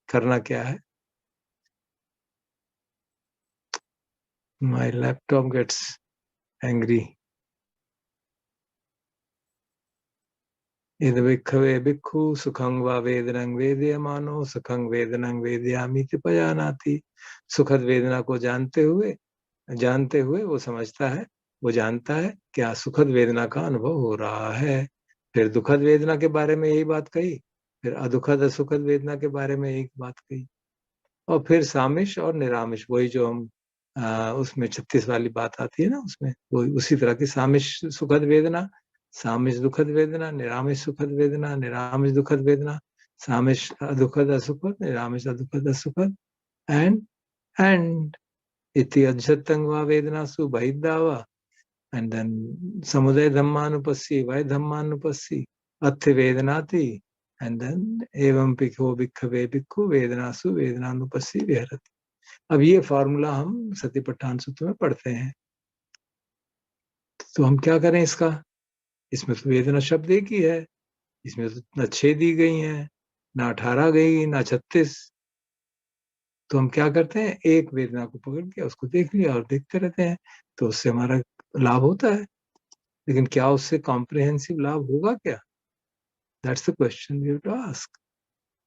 करना क्या है? My laptop gets angry. इद भिक्खवे भिक्खु सुखं वा वेदनं वेदयमानो सुखं वेदनं वेदयामि पजानाति. सुखद वेदना को जानते हुए वो समझता है, वो जानता है क्या सुखद वेदना का अनुभव हो रहा है. फिर दुखद वेदना के बारे में यही बात कही, फिर अदुखद असुखद वेदना के बारे में यही बात कही, और फिर सामिश और निरामिश, वही जो हम उसमें 36 वाली बात आती है ना, उसमें वो उसी तरह की सामिश सुखद वेदना, सामिश दुखद वेदना, निरामिश सुखद वेदना, निरामिश दुखद वेदना, सामिश अदुखद असुखद, निरामिश अदुखद असुखद, and इति अज्जतं वा वेदनासु बहिर्दावा, and then samudaya dhammanupassi, vay dhammanupassi, athya vedanati, and then evam pikho bhikkave bhikkhu vedanasu vedananupassi viharati. अब ये फॉर्मूला हम सतिपट्ठान सूत्र में पढ़ते हैं. तो हम क्या करें इसका? इसमें तो वेदना शब्द एक ही है, इसमें तो न 6 दी गई हैं, ना 18 गई, ना 36. तो हम क्या करते हैं, एक वेदना को पकड़ के उसको देख लिया और देखते रहते हैं, तो उससे हमारा लाभ होता है. लेकिन क्या उससे कॉम्प्रिहेंसिव लाभ होगा क्या? That's the question we have to ask.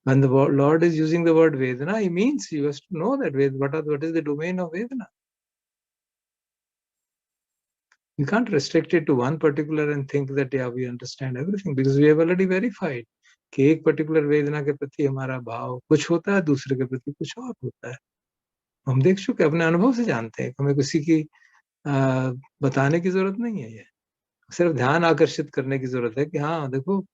When the Lord is using the word Vedana, he means you have to know that what is the domain of Vedana. You can't restrict it to one particular and think that we understand everything, because we have already verified कि एक particular वेदना के प्रति हमारा भाव कुछ होता है, दूसरे के प्रति कुछ और होता है. हम देख चुके, अपने अनुभव से जानते हैं, हमें किसी की बताने की जरूरत नहीं है. ये सिर्फ ध्यान आकर्षित करने की जरूरत है कि हाँ देखो,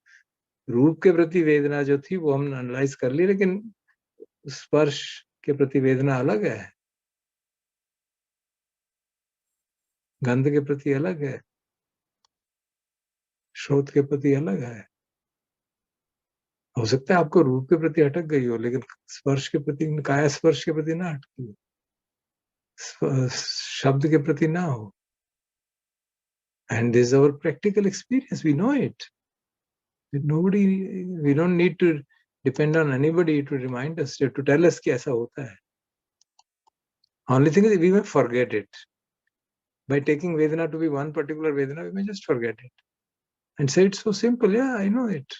रूप के प्रति वेदना जो थी वो हम एनालाइज कर ली, लेकिन स्पर्श के प्रति वेदना अलग है, गंध के प्रति अलग है, श्रोत के प्रति अलग है. हो सकता है आपको रूप के प्रति अटक गई हो, लेकिन स्पर्श के प्रति, काया स्पर्श के प्रति ना अटकी हो, शब्द के प्रति ना हो. And this is our practical experience. We know it. We don't need to depend on anybody to remind us, to tell us कि ऐसा होता है. Only thing is we may forget it. By taking Vedana to be one particular Vedana, we may just forget it and say it's so simple. Yeah, I know it.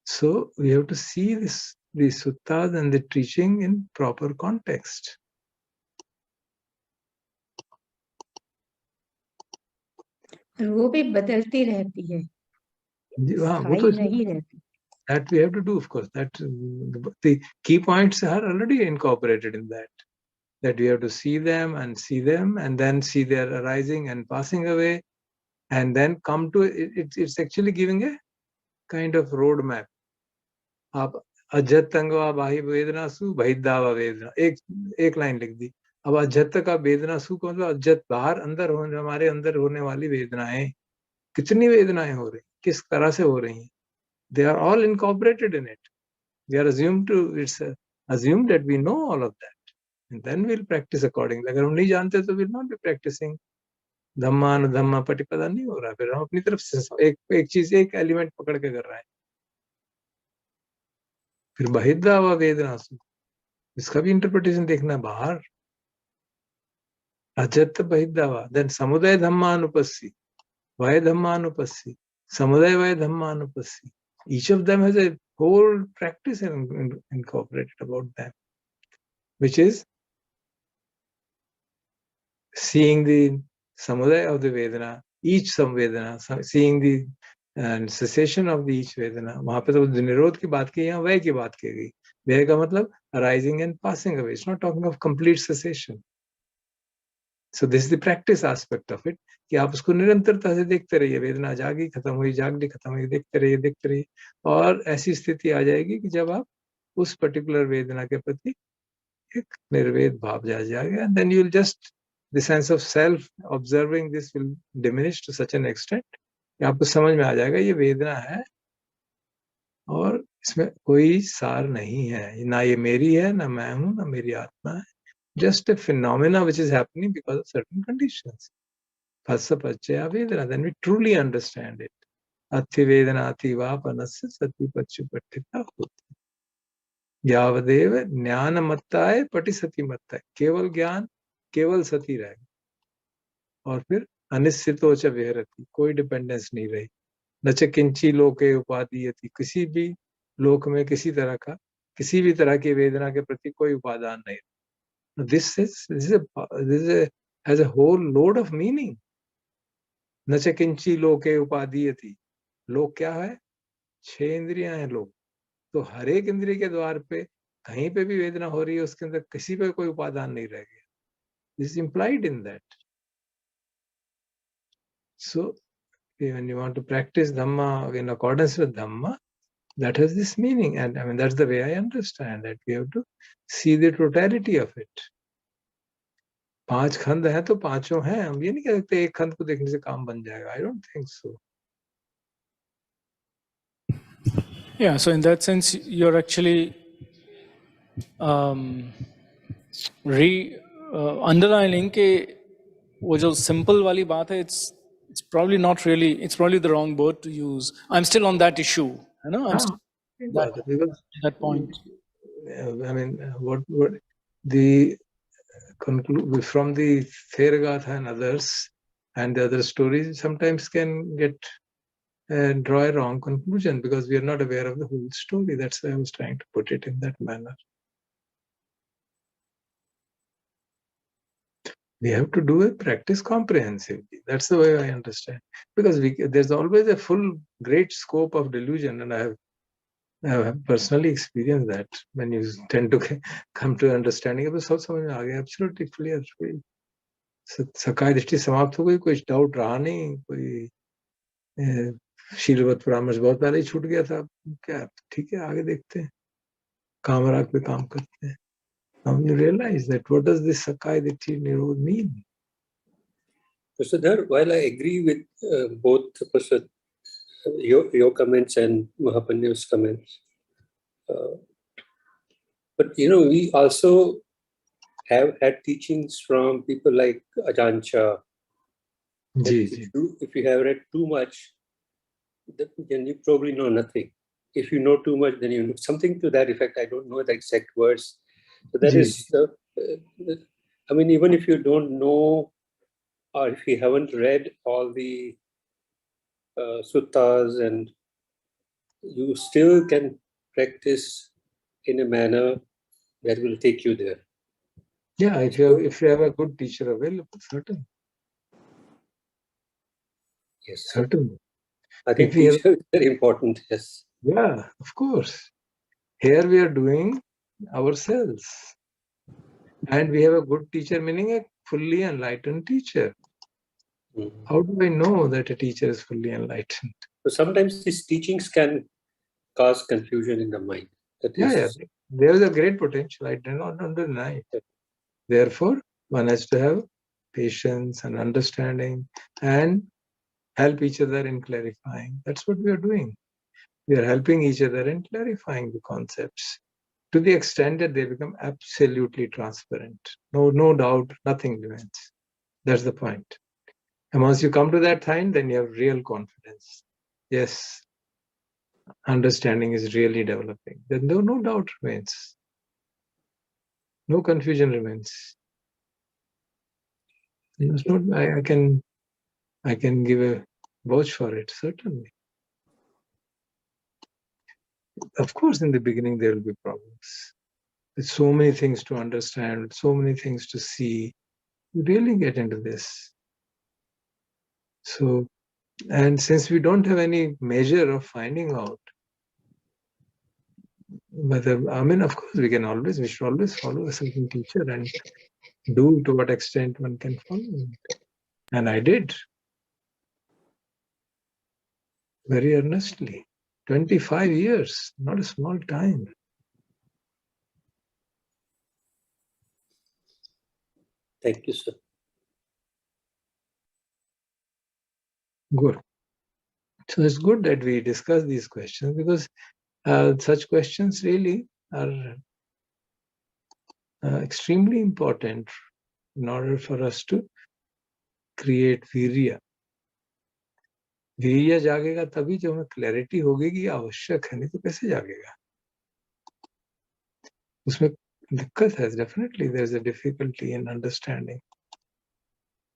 So we have to see the suttas and the teaching in proper context. वो भी बदलती रहती है, वो तो नहीं रहती. That we have to do, of course. That the key points are already incorporated in that. That we have to see them, and then see their arising and passing away, and then come to it. It's actually giving a kind of road map. आप अजत अंगवा बाहि वेदना सु बहिदावा वेदना, एक line लिख दी. अब अजत का वेदना सु को मतलब अजत बाहर अंदर होने, हमारे अंदर होने वाली वेदनाएं, कितनी वेदनाएं हो रही, किस तरह से हो रही हैं. They are all incorporated in it. We are assumed that we know all of that, and then we'll practice accordingly. अगर हम नहीं जानते तो we'll not be practicing. धम्मा पटिपदा नहीं हो रहा. फिर हम अपनी तरफ से एक चीज, एक एलिमेंट पकड़ के कर रहे हैं. फिर बहिद्धा व वेदना, इसका भी इंटरप्रिटेशन देखना बाहर. अजत बहिद्धावा, देन समुदाय धम्मानुपस्सी, वय धम्मानुपस्सी, समुदाय वय धम्मानुपस्सी. Each of them has a whole practice incorporated about them, which is seeing the samudaya of the Vedana, each samvedana, seeing the cessation of the each Vedana. वहां पे तो निरोध की बात की, यहाँ वय की बात की गई. वय का मतलब arising and passing away. It's not talking of complete cessation. So this is the practice aspect of it, कि आप उसको निरंतरता से देखते रहिए. वेदना जागी, खत्म हुई, जागली, खत्म हुई, देखते रहिए. और ऐसी स्थिति आ जाएगी कि जब आप उस पर्टिकुलर वेदना के प्रति एक निर्वेद भाव जा जाएगा. And then you'll just, the sense of self observing this will diminish to such an extent कि आपको समझ में आ जाएगा ये वेदना है और इसमें कोई सार नहीं है. ना ये मेरी है, ना मैं हूं, ना मेरी आत्मा है. Just a phenomena which is happening because of certain conditions. Phasapachaya Vedana, then we truly understand it. Ati Vedana ati vapanasya sati pachupattita hoti. Yavadeva jnana mattaye patisati mattaye. केवल ज्ञान, केवल सती रहेगा. और फिर अनिश्चितो च विहरति, कोई डिपेंडेंस नहीं रही. न च किंची लोके उपादीयति, किसी भी लोक में किसी तरह की वेदना के प्रति कोई उपादान नहीं. This has a whole load of meaning. न च किंची लोके उपादीयति. लोक क्या है? 6 इंद्रियां हैं लोक. तो हर एक इंद्रिय के द्वार पे कहीं पे भी वेदना हो रही है, उसके अंदर किसी पे कोई उपादान नहीं रह गया. This is implied in that. So when you want to practice Dhamma in accordance with Dhamma, that has this meaning. And I mean, that's the way I understand it. We have to see the totality of it. 5 खंड है तो पांचों हैं. हम ये नहीं कह सकते एक खंड को देखने से काम बन जाएगा. I don't think so. Yeah, so in that sense, you're actually underlining के वो जो simple वाली बात है, it's probably not really, it's probably the wrong word to use. I'm still on that issue, you know. I'm still that point. I mean, what the conclude from the Theragatha and others and the other stories sometimes can get draw a wrong conclusion because we are not aware of the whole story. That's why I was trying to put it in that manner. We have to do a practice comprehensively. That's the way I understand. Because there's always a full, great scope of delusion, and I have personally experienced that. When you tend to come to understanding, it was so absolutely clear. सकाय दृष्टि समाप्त हो गई, कोई doubt रहा नहीं, कोई शीलवत परामर्श बहुत पहले ही छूट गया था. क्या ठीक है, आगे देखते हैं, कामराग पे काम करते हैं. Now you realize that what does this Sakai Ditti Nirodh mean? So there, while I agree with both your comments and Mahapanyav's comments, but you know, we also have had teachings from people like Ajahn Chah. If you have read too much, then you probably know nothing. If you know too much, then you know something to that effect. I don't know the exact words. So that is, I mean, even if you don't know, or if you haven't read all the suttas, and you still can practice in a manner that will take you there. Yeah, if you have a good teacher available, certainly. Yes, certainly. I think teacher is very important. Yes. Yeah, of course. Here we are doing ourselves. And we have a good teacher, meaning a fully enlightened teacher. How do I know that a teacher is fully enlightened? So sometimes these teachings can cause confusion in the mind. That is, there is a great potential. I do not deny it. Therefore, one has to have patience and understanding and help each other in clarifying. That's what we are doing. We are helping each other in clarifying the concepts to the extent that they become absolutely transparent. No doubt, nothing remains. That's the point. And once you come to that time, then you have real confidence. Yes, understanding is really developing. Then no doubt remains. No confusion remains. I can give a vouch for it, certainly. Of course, in the beginning, there will be problems. There's so many things to understand, so many things to see. You really get into this. So, and since we don't have any measure of finding out whether, I mean, of course, we should always follow a certain teacher and do to what extent one can follow it. And I did very earnestly. 25 years, not a small time. thank you, sir. Good. So it's good that we discuss these questions, because such questions really are extremely important in order for us to create virya. वीर्य जागेगा तभी जो हमें clarity होगी कि आवश्यक है, नहीं तो कैसे जागेगा? उसमें दिक्कत है. Definitely there is a difficulty in understanding.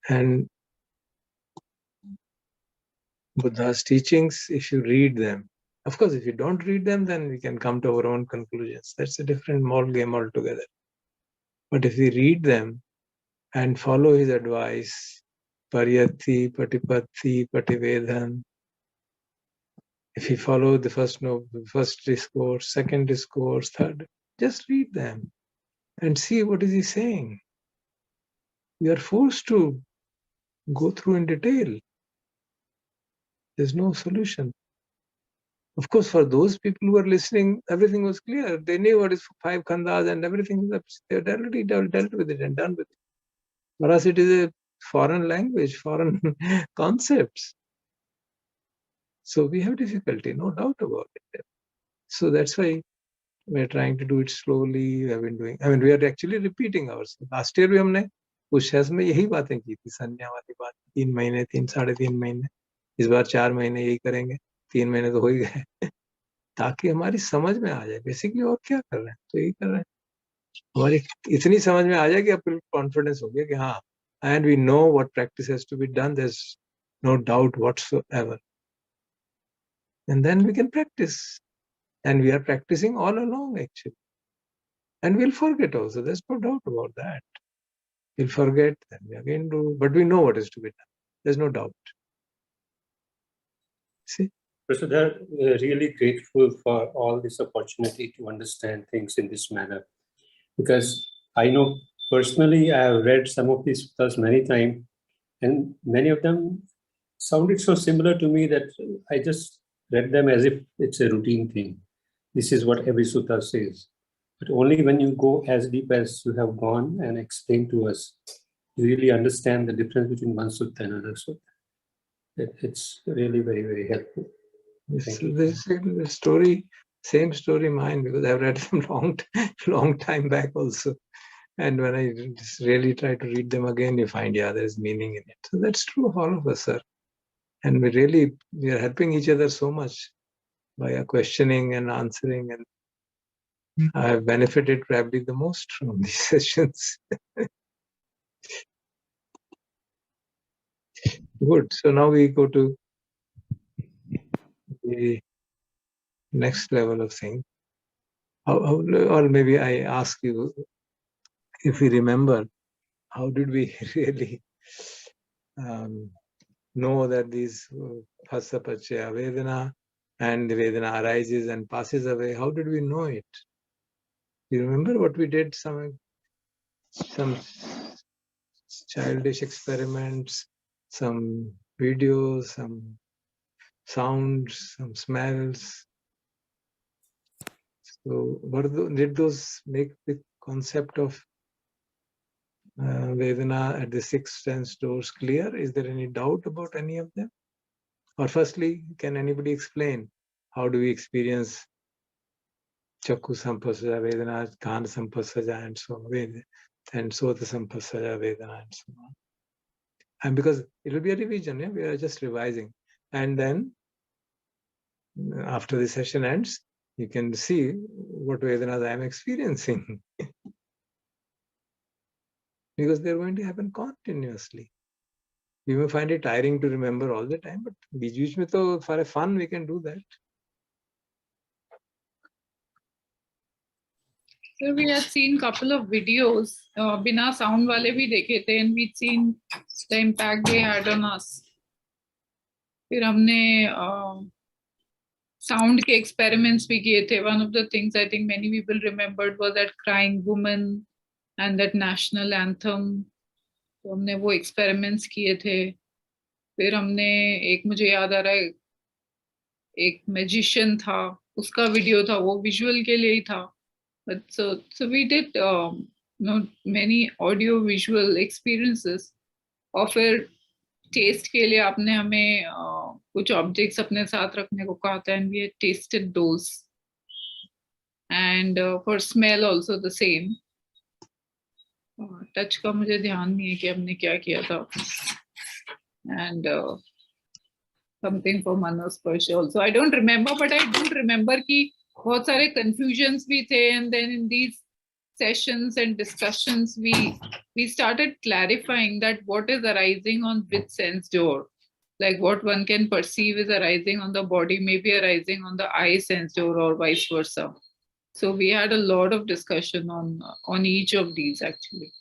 And Buddha's teachings, if you read them, of course, if you don't read them, then we can come to our own conclusions. That's a different ball game altogether. But if we read them and follow his advice, Pariyatti, Patipatti, Pativedhan, if you follow the first discourse, second discourse, third, just read them and see what is he saying. We are forced to go through in detail. There's no solution. Of course, for those people who were listening, everything was clear. They knew what is 5 khandas and everything. They had already dealt with it and done with it. For us, it is a foreign language, foreign concepts. So we have difficulty, no doubt about it. So that's why we're trying to do it slowly. We have been doing, we are actually repeating ourselves. Last year भी हमने कुछ शेष में यही बातें की थी, संज्ञा वाली बात, 3 महीने, 3-3.5 महीने. इस बार 4 महीने यही करेंगे, 3 महीने तो हो ही गए, ताकि हमारी समझ में आ जाए. बेसिकली और क्या कर रहे हैं, तो यही कर रहे हैं. हमारी इतनी समझ में आ जाए कि अब कॉन्फिडेंस हो गया कि हाँ, and we know what practice has to be done. There's no doubt whatsoever. And then we can practice. And we are practicing all along, actually. And we'll forget also. There's no doubt about that. We'll forget, then we again do, but we know what is to be done. There's no doubt. See? So they're really grateful for all this opportunity to understand things in this manner. Because I know personally, I have read some of these suttas many times, and many of them sounded so similar to me that I just read them as if it's a routine thing. This is what every sutta says. But only when you go as deep as you have gone and explained to us, you really understand the difference between one sutta and another sutta. It's really very, very helpful. This is story, same story mine, because I've read them long time back also. And when I just really try to read them again, you find, there's meaning in it. So that's true of all of us, sir. And we are helping each other so much by questioning and answering. And I have benefited probably the most from these sessions. Good. So now we go to the next level of thing. Or maybe I ask you, if we remember, how did we really know that these phassa pachya Vedana, and the Vedana arises and passes away? How did we know it? You remember what we did? Some childish experiments, some videos, some sounds, some smells. So did those make the concept of Vedana at the six sense doors clear? Is there any doubt about any of them? Or firstly, can anybody explain how do we experience Chakku Sampasaja Vedana, Kana Sampasaja, and so on, and Sota Sampasaja Vedana, and so on? And because it will be a revision, yeah? We are just revising. And then after the session ends, you can see what Vedanas I am experiencing. Because they're going to happen continuously. We may find it tiring to remember all the time, but बीच में तो for a fun we can do that. So we had seen couple of videos, बिना sound वाले भी देखे थे, and we'd seen the impact they had on us. फिर हमने sound के experiments भी किए थे. One of the things I think many people remembered was that crying woman and that national anthem. तो हमने वो experiments किए थे. फिर हमने एक मुझे याद आ रहा है एक magician था, उसका video था, वो visual के लिए ही था. But so we did many audio visual experiences. और फिर taste के लिए आपने हमें कुछ objects अपने साथ रखने को कहा था, and we had tasted those. And for smell also the same. Touch का मुझे ध्यान नहीं है कि हमने क्या किया था. And something for Manasparsh also. I don't remember, but I do remember कि बहुत सारे confusions भी थे, and then in these sessions and discussions we started clarifying that what is arising on which sense door, like what one can perceive is arising on the body may be arising on the eye sense door or vice versa. So we had a lot of discussion on each of these actually.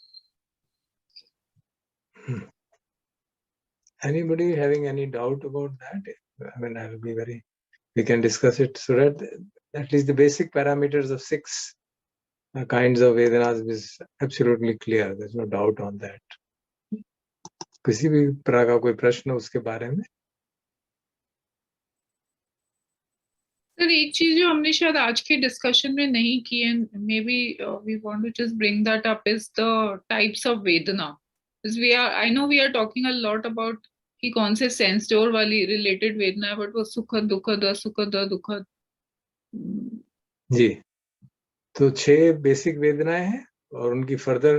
Anybody having any doubt about that? I mean, I will be we can discuss it so that at least the basic parameters of six kinds of Vedanas is absolutely clear. There's no doubt on that. किसी भी तरह का कोई प्रश्न उसके बारे में? Sir एक चीज जो हमने शायद आज के डिस्कशन में नहीं की है, maybe we want to just bring that up, is the types of Vedana. Because I know we are talking a lot about कि कौन से sense door वाली related वेदना है, but वो सुखद दुखद असुखद दुखद. जी, तो 6 बेसिक वेदनाएं हैं और उनकी फर्दर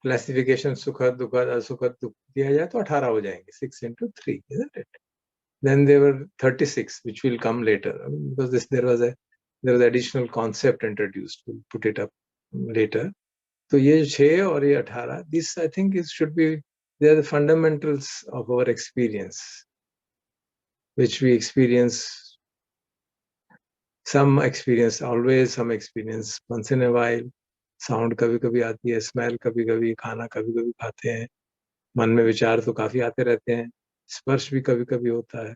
क्लासिफिकेशन सुखद दुखद असुखद दिया जाए तो 18 हो जाएंगे. 6 into 3, isn't it? Then there were 36, which will come later. I mean, because there was additional concept introduced. We'll put it up later. So ये 6 और ये 18, this I think they are the fundamentals of our experience, which we experience. Some experience always, some experience once in a while. Sound कभी-कभी आती है, smell कभी-कभी, खाना कभी-कभी खाते हैं, मन में विचार तो काफी आते रहते हैं, स्पर्श भी कभी-कभी होता है,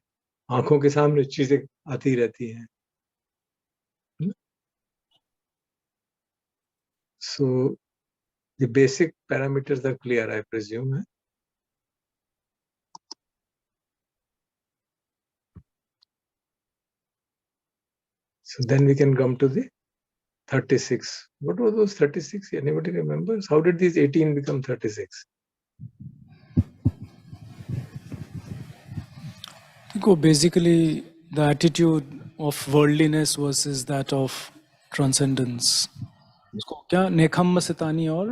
आंखों के सामने चीजें आती रहती हैं. So the basic parameters are clear, I presume. So then we can come to the 36. What were those 36? Anybody remembers? How did these 18 become 36? Basically, the attitude of worldliness versus that of transcendence. उसको क्या नेखम सितानी और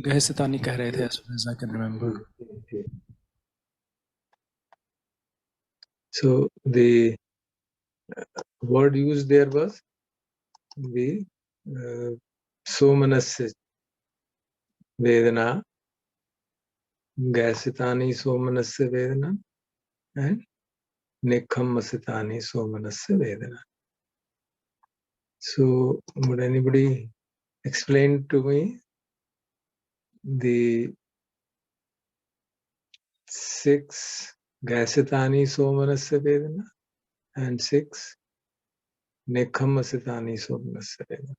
गह सितानी कह रहे थे, as far as I can remember. So the word used there was the somanasya vedana, gasitani somanasya vedana, and nekhammasitani somanasya vedana. So would anybody explain to me the 6 gasitani somanasya vedana and 6 nekhammasitani somanasya vedana?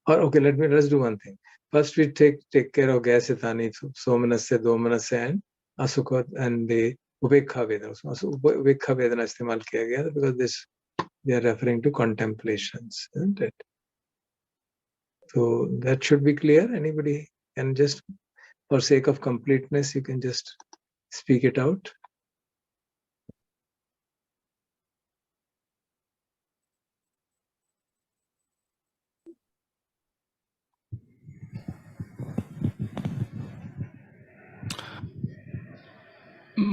Or okay, let's do one thing. First we take care of gasitani somanasya, domanasya, and असुखद and the उपेक्षा वेदना, उसमें उपेक्षा वेदना इस्तेमाल किया गया because this they are referring to contemplations, isn't it? So that should be clear. Anybody can just, for sake of completeness, you can just speak it out.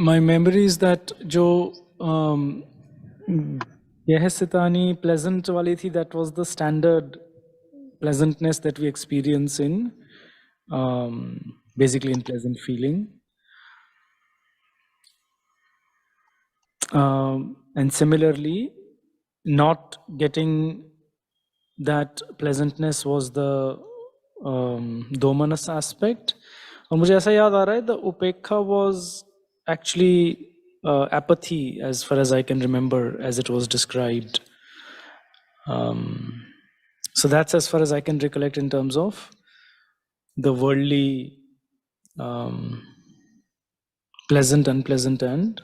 My memory is that जो यह सितानी pleasant वाली थी, that was the standard pleasantness that we experience in basically in pleasant feeling. And similarly, not getting that pleasantness was the domanas aspect. और मुझे ऐसा याद आ रहा है, the upekha was actually apathy, as far as I can remember, as it was described. So that's as far as I can recollect in terms of the worldly pleasant, unpleasant, and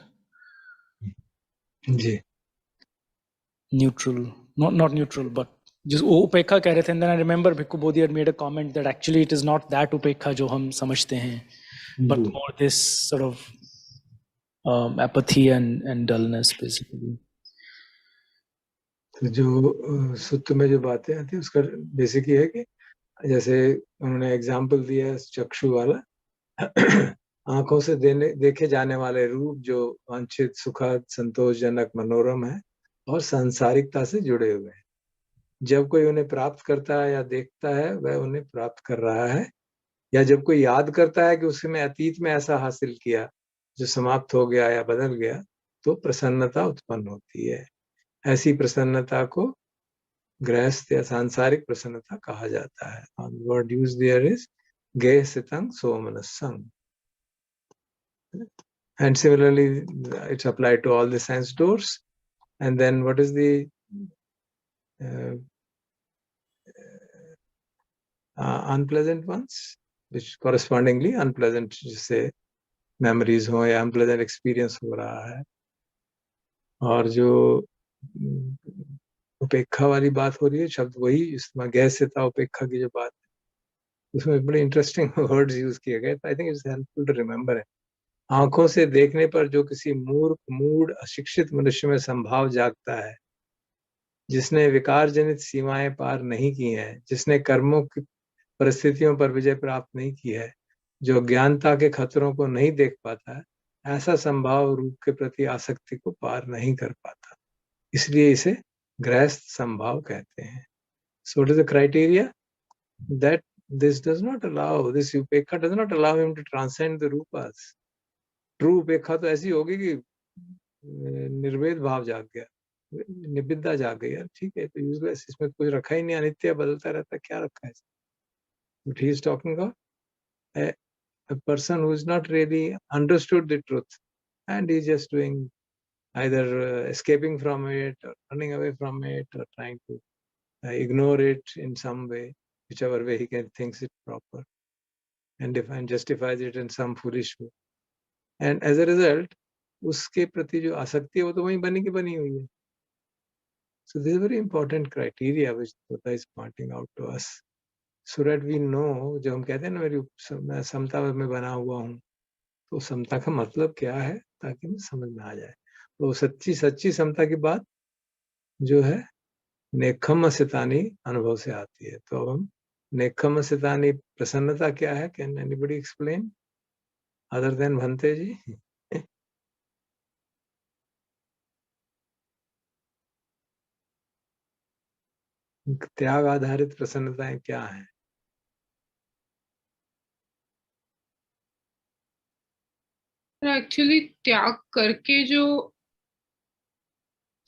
neutral. Not neutral, but just upekha कह रहे थे. And then I remember Bhikkhu Bodhi had made a comment that actually it is not that upekha जो हम समझते हैं, but more this sort of apathy and dullness basically. तो जो सुत्त में जो बातें आती है उसका बेसिक ये है कि जैसे उन्होंने एग्जाम्पल दिया चक्षु वाला, आंखों से देखे जाने वाले रूप जो वांछित, सुखद, संतोषजनक, मनोरम है और सांसारिकता से जुड़े हुए हैं. जब कोई उन्हें प्राप्त करता है या देखता है, वह उन्हें प्राप्त कर रहा है, या जब कोई याद करता है कि उसने अतीत में ऐसा हासिल किया जो समाप्त हो गया या बदल गया, तो प्रसन्नता उत्पन्न होती है. ऐसी प्रसन्नता को गृहस्थ या सांसारिक प्रसन्नता कहा जाता है. वर्ड यूज देयर इज गेहसितं सोमनस्सं. And similarly, it's applied to all the sense doors. And then what is the unpleasant ones, which correspondingly unpleasant, जैसे memories हो या unpleasant experience हो रहा है. और जो उपेक्षा वाली बात हो रही है, शब्द वही इसमें गैसिता उपेक्षा की जो बात है, उसमें बड़े इंटरेस्टिंग वर्ड्स यूज किए गए. I think it's helpful to remember. आंखों से देखने पर जो किसी मूर्ख, मूढ़, अशिक्षित मनुष्य में संभाव जागता है, जिसने विकार जनित सीमाएं पार नहीं की हैं, जिसने कर्मों की परिस्थितियों पर विजय प्राप्त नहीं की है, जो ज्ञानता के खतरों को नहीं देख पाता है, ऐसा संभाव रूप के प्रति आसक्ति को पार नहीं कर पाता. इसलिए इसे गृहस्थ संभाव कहते हैं. So what is the criteria? That this does not allow, this upekha does not allow him to transcend the rupas. True उपेक्षा तो ऐसी होगी कि निर्वेद भाव जाग गया, निबिद्धा जाग गई. यार ठीक है, तो यूजलेस, इसमें कुछ रखा ही नहीं, अनित्य बदलता रहता, क्या रखा है. But he is talking about a person who is not really understood the truth and he is just doing either escaping from it or running away from it or trying to ignore it in some way, whichever way he can thinks it proper, and justifies it in some foolish way. And as a result, उसके प्रति जो आसक्ति है वो तो वहीं बनी की बनी हुई है. So this is a very important criteria which Sutta is pointing out to us, so that we know. जब हम कहते हैं ना मैं समता में बना हुआ हूँ, तो समता का मतलब क्या है, ताकि हमें समझ में आ जाए. तो सच्ची समता की बात जो है नेक्खम्म सितानी अनुभव से आती है. तो अब हम नेक्खम्म सितानी प्रसन्नता क्या है, can anybody explain other than Bhante ji? त्याग आधारित प्रसन्नताएं क्या हैं? एक्चुअली त्याग करके जो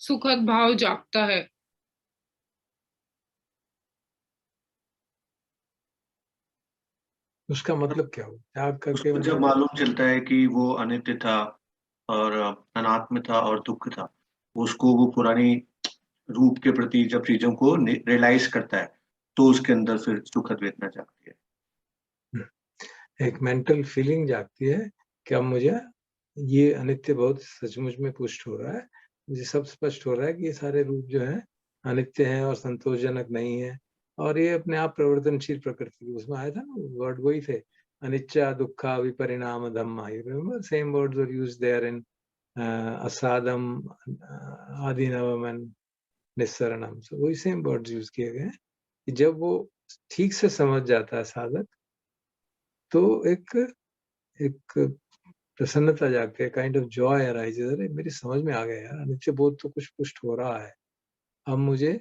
सुखद भाव जागता है, उसका मतलब क्या हो? त्याग करके उसको जब मालूम चलता है कि वो अनित्य था और अनात्म था और दुख था, उसको वो पुरानी रूप के प्रति जब चीजों को रियलाइज करता है, तो उसके अंदर फिर सुखद वेदना जागती है. एक मेंटल फीलिंग जागती है कि अब मुझे ये अनित्य बहुत सचमुच में पुष्ट हो रहा है, मुझे सब स्पष्ट हो रहा है कि ये सारे रूप जो है अनित्य हैं और संतोषजनक नहीं है, और ये अपने आप प्रवर्तनशील प्रकृति की, उसमें आया था ना वर्ड वही थे, अनिच्चा दुक्खा विपरिणाम धम्मा, you remember same words were used there in असादम आदिनवम एंड निस्सरणम, सो वही सेम वर्ड्स यूज किए गए हैं कि जब वो ठीक से समझ जाता है साधक तो एक प्रसन्नता जागती है, काइंड ऑफ जॉय अराइजेस, अरे मेरी समझ में आ गया यार, अनित्य बोध तो कुछ पुष्ट हो रहा है, अब मुझे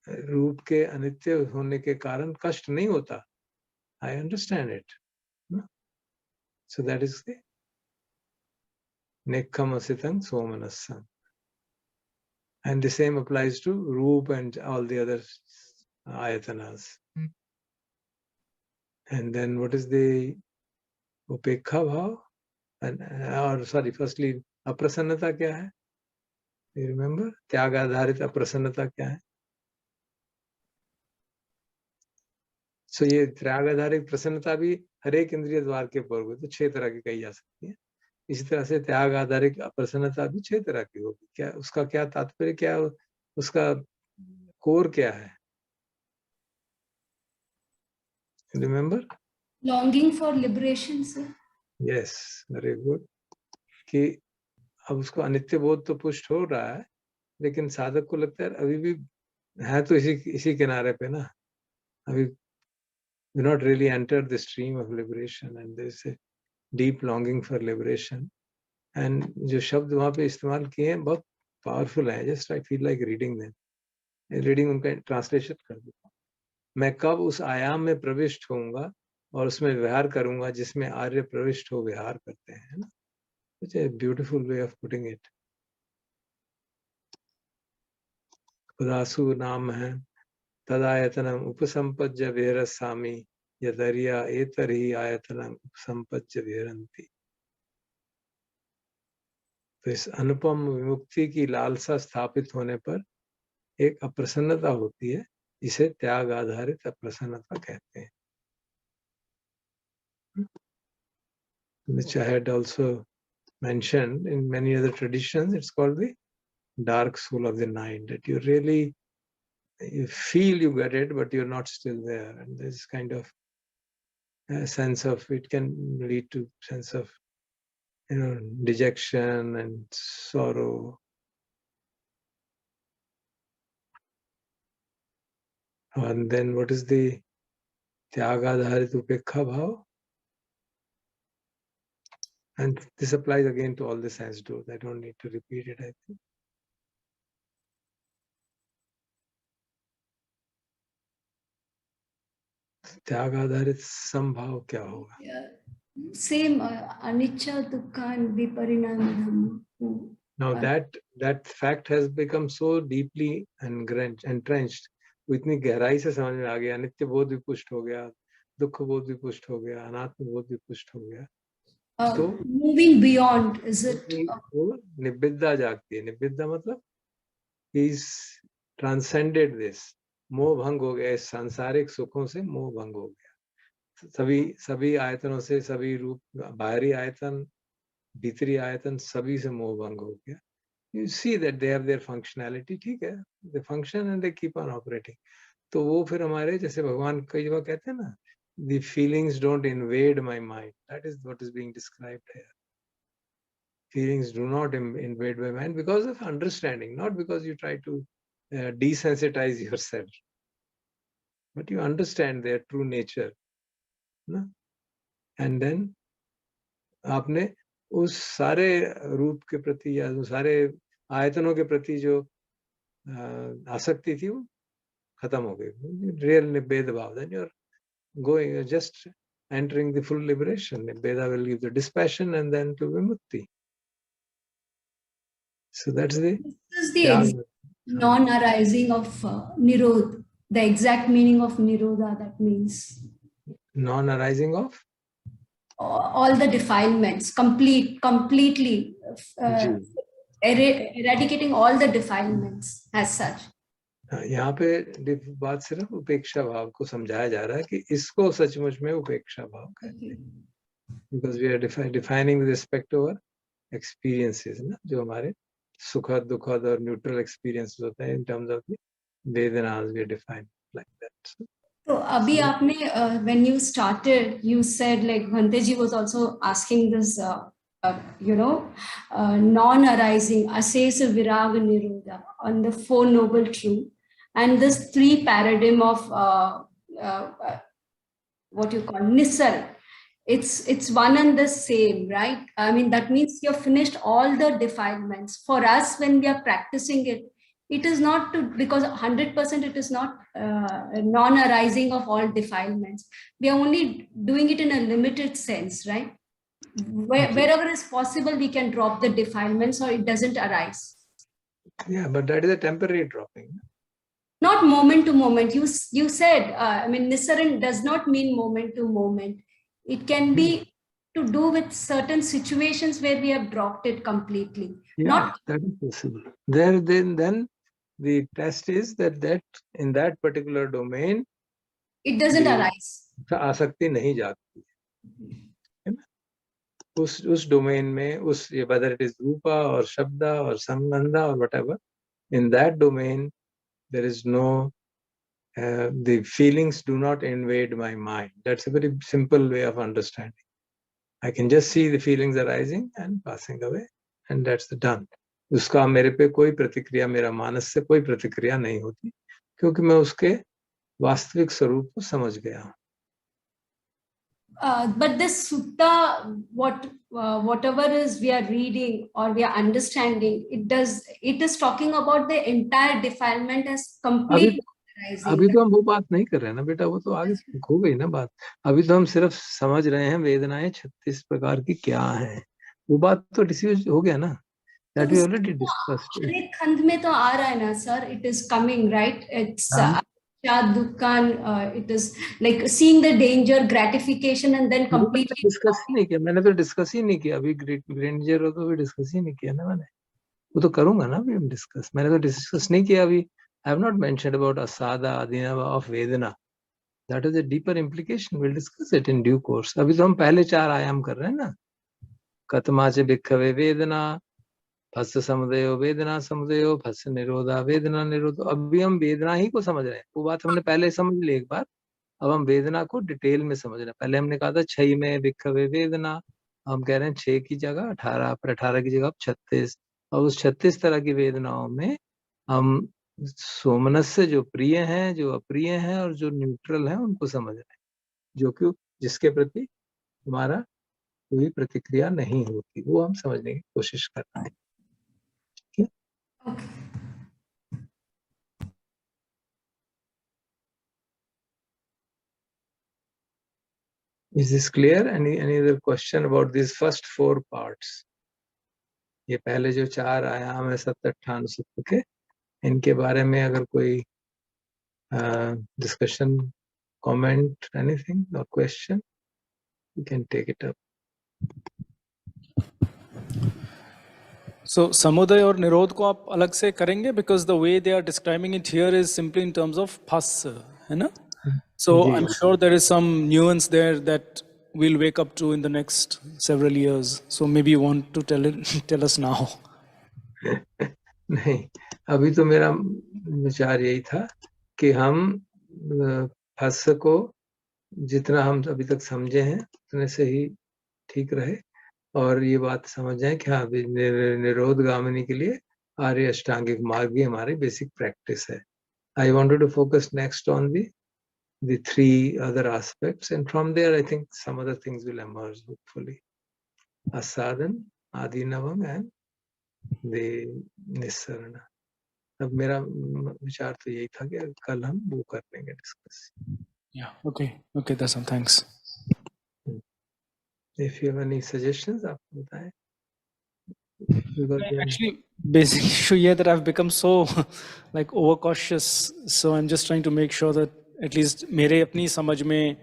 रूप के अनित्य होने के कारण कष्ट नहीं होता, I understand it, so that is the नेक्खमसितं सोमनस्सं, and the same applies to roop and all the other ayatanas. And then what is the upekha bhav? And or sorry, firstly aprasannata क्या है? You remember? त्याग आधारित अप्रसन्नता क्या है? So ये त्याग आधारित प्रसन्नता भी हर एक इंद्रिय द्वार के पूर्व तो 6 तरह की कही जा सकती है। इसी तरह से त्याग आधारित अप्रसन्नता भी 6 तरह की होगी। क्या उसका क्या तात्पर्य, क्या उसका कोर क्या है? Remember? Longing for liberation, sir. Yes, very good. कि अब उसको अनित्य बोध तो पुष्ट हो रहा है, लेकिन साधक को लगता है अभी भी है तो इसी किनारे पे ना, अभी we not really entered the stream of liberation and there is a deep longing for liberation. And जो शब्द वहाँ पे इस्तेमाल किए हैं बहुत पावरफुल है, just I feel like reading them. Reading उनका ट्रांसलेशन कर देता हूँ। मैं कब उस आयाम में प्रविष्ट होऊंगा और उसमें विहार करूंगा जिसमें आर्य प्रविष्ट हो विहार करते हैं ना, such a beautiful way of putting it. उदासु नाम है तदायतनम उपसंपज्य विहरसामि यदरिया एतरहि आयतनम उपसंपज्य विहरन्ति। तो इस अनुपम विमुक्ति की लालसा स्थापित होने पर एक अप्रसन्नता होती है, जिसे त्याग आधारित अप्रसन्नता कहते हैं, which I had also mentioned in many other traditions. It's called the dark soul of the night, that you really you feel you get it, but you're not still there, and there's kind of a sense of, it can lead to sense of dejection and sorrow. And then what is the Tyagadharit Upekha Bhav? And this applies again to all the sense doors. I don't need to repeat it, I think. त्यागाधारित संभाव क्या होगा? Same anicca, dukkha and viparinama dhamma. Now that fact has become so deeply entrenched, वो इतनी गहराई से समझ में आ गया, नित्य बोध भी पुष्ट हो गया, दुख बोध भी पुष्ट हो गया, अनात्म बोध भी पुष्ट हो गया, तो moving beyond, is it? वो निब्बिदा जागती है। निब्बिदा मतलब he's transcended this, मोह भंग हो गया, सांसारिक सुखों से मोह भंग हो गया, सभी आयतनों से, सभी रूप, बाहरी आयतन, भीतरी आयतन, सभी से मोह भंग हो गया। You see that they have their functionality, ठीक है, they function and they keep on operating. तो वो फिर हमारे, जैसे भगवान कई बार कहते हैं ना, the feelings don't invade my mind. That is what is being described here. Feelings do not invade my mind because of understanding, not because you try to desensitize yourself, but you understand their true nature, ना? And then आपने उस सारे रूप के प्रति या उस सारे आयतनों के प्रति जो आसक्ति थी वो खत्म हो गई, रियल निब्बेद भाव, then you're going, you're just entering the full liberation. Nibbeda will give the dispassion and then to vimukti. So that's the This is the non-arising of nirodha, the exact meaning of nirodha, that means non-arising of all the defilements, completely eradicating all the defilements as such. यहाँ पे बात सिर्फ उपेक्षा भाव को समझाया जा रहा है कि इसको सचमुच में उपेक्षा भाव कहते हैं, because we are defining with respect to our experiences, ना, जो हमारे सुखद दुखद और neutral experiences होते हैं in terms of the Vedanas, we are defined like that. So abhi aapne when you started, you said like Bhante ji was also asking this, non-arising, asesa viraga nirodha on the Four Noble Truth, and this three paradigm of what you call Nisar. It's one and the same, right? I mean, that means you've finished all the defilements. For us, when we are practicing it, it is not to, because 100% it is not non-arising of all defilements. We are only doing it in a limited sense, right? Wherever is possible, we can drop the defilements or it doesn't arise. Yeah, but that is a temporary dropping. Not moment to moment. You said, I mean, Nisaran does not mean moment to moment. It can be to do with certain situations where we have dropped it completely. Yeah, that is possible. Then the test is that in that particular domain, it doesn't arise. आसक्ति नहीं जागती है ना, उस domain में whether it is Rupa or शब्दा or संबंधा or whatever, in that domain there is no the feelings do not invade my mind. That's a very simple way of understanding. I can just see the feelings arising and passing away, and that's the done. उसका मेरे पे कोई प्रतिक्रिया, मेरा मानस से कोई प्रतिक्रिया नहीं होती, क्योंकि मैं उसके वास्तविक स्वरूप को समझ गया हूँ. But this sutta, whatever is we are reading or we are understanding, it is talking about the entire defilement as complete. अभी तो हम वो बात नहीं कर रहे हैं ना बेटा, वो तो आगे हो गई ना बात. अभी तो हम सिर्फ समझ रहे हैं वेदनाएं 36 प्रकार की क्या हैं. वो बात तो डिस्कस हो गया ना. That we already discussed. हर एक खंड में तो आ रहा है ना sir. It is coming, right? It's it is like seeing the danger, gratification, and then completely discuss नहीं किया मैंने. तो डिस्कस ही नहीं किया अभी. ग्रेंजर हो तो भी डिस्कस ही नहीं किया ना मैंने. वो तो करूंगा ना अभी हम डिस्कस. मैंने तो डिस्कस नहीं किया अभी. I have not mentioned about asada adinava of vedana. That is a deeper implication. We'll discuss it in due course. अभी तो हम पहले 4 आयाम कर रहे हैं ना. कतमाचे भिक्खवे वेदना, भस्य समुदयो वेदना समुदयो, भस्य निरोधा वेदना निरोधो. अभी हम वेदना ही को समझ रहे हैं. वो बात हमने पहले समझ ली एक बार. अब हम वेदना को डिटेल में समझ रहे हैं. पहले हमने कहा था 6 में भिक्खवे वेदना. हम कह रहे हैं 6 की जगह 18, पर 18 की जगह 36. और उस 36 तरह की वेदनाओं में हम सोमनस्य जो प्रिय हैं, जो अप्रिय हैं और जो न्यूट्रल हैं, उनको समझ रहे हैं, जो कि जिसके प्रति हमारा कोई प्रतिक्रिया नहीं होती, वो हम समझने की कोशिश कर रहे हैं. ठीक है. Is this clear? Any other question about these first 4 parts? ये पहले जो 4 आयाम है सत्तान सत्व के, इनके बारे में अगर कोई discussion, comment, anything or question, you can take it up. So samudaya और निरोध को आप अलग से करेंगे, because the way they are describing it here is simply in terms of phassa, है ना? So I'm sure there is some nuance there that we'll wake up to in the next several years. So maybe you want to tell us now. नहीं, अभी तो मेरा विचार यही था कि हम फस को जितना हम अभी तक समझे हैं उतने से ही ठीक रहे, और ये बात समझ जाए कि हाँ, निरोध गामिनी के लिए आर्य अष्टांगिक मार्ग भी हमारी बेसिक प्रैक्टिस है. I wanted to focus next on the 3 other aspects, and from there I think some other things will emerge hopefully. Asadan, Adinavam and the Nisarana. अब मेरा विचार तो यही था कि कल हम वो कर लेंगे discuss. Yeah, okay, that's all. Thanks. If you have any suggestions, आप बताएं. Actually, basic issue here that I've become so like overcautious, so I'm just trying to make sure that at least मेरे अपनी समझ में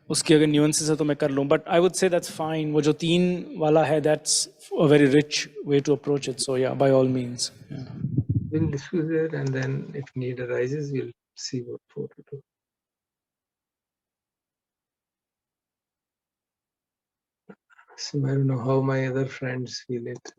उसकी अगर nuances है तो मैं कर लूँ. But I would say that's fine. वो जो 3 वाला है, that's a very rich way to approach it. So yeah, by all means. Yeah. We'll discuss it, and then if need arises, we'll see what to do. I don't know how my other friends feel it.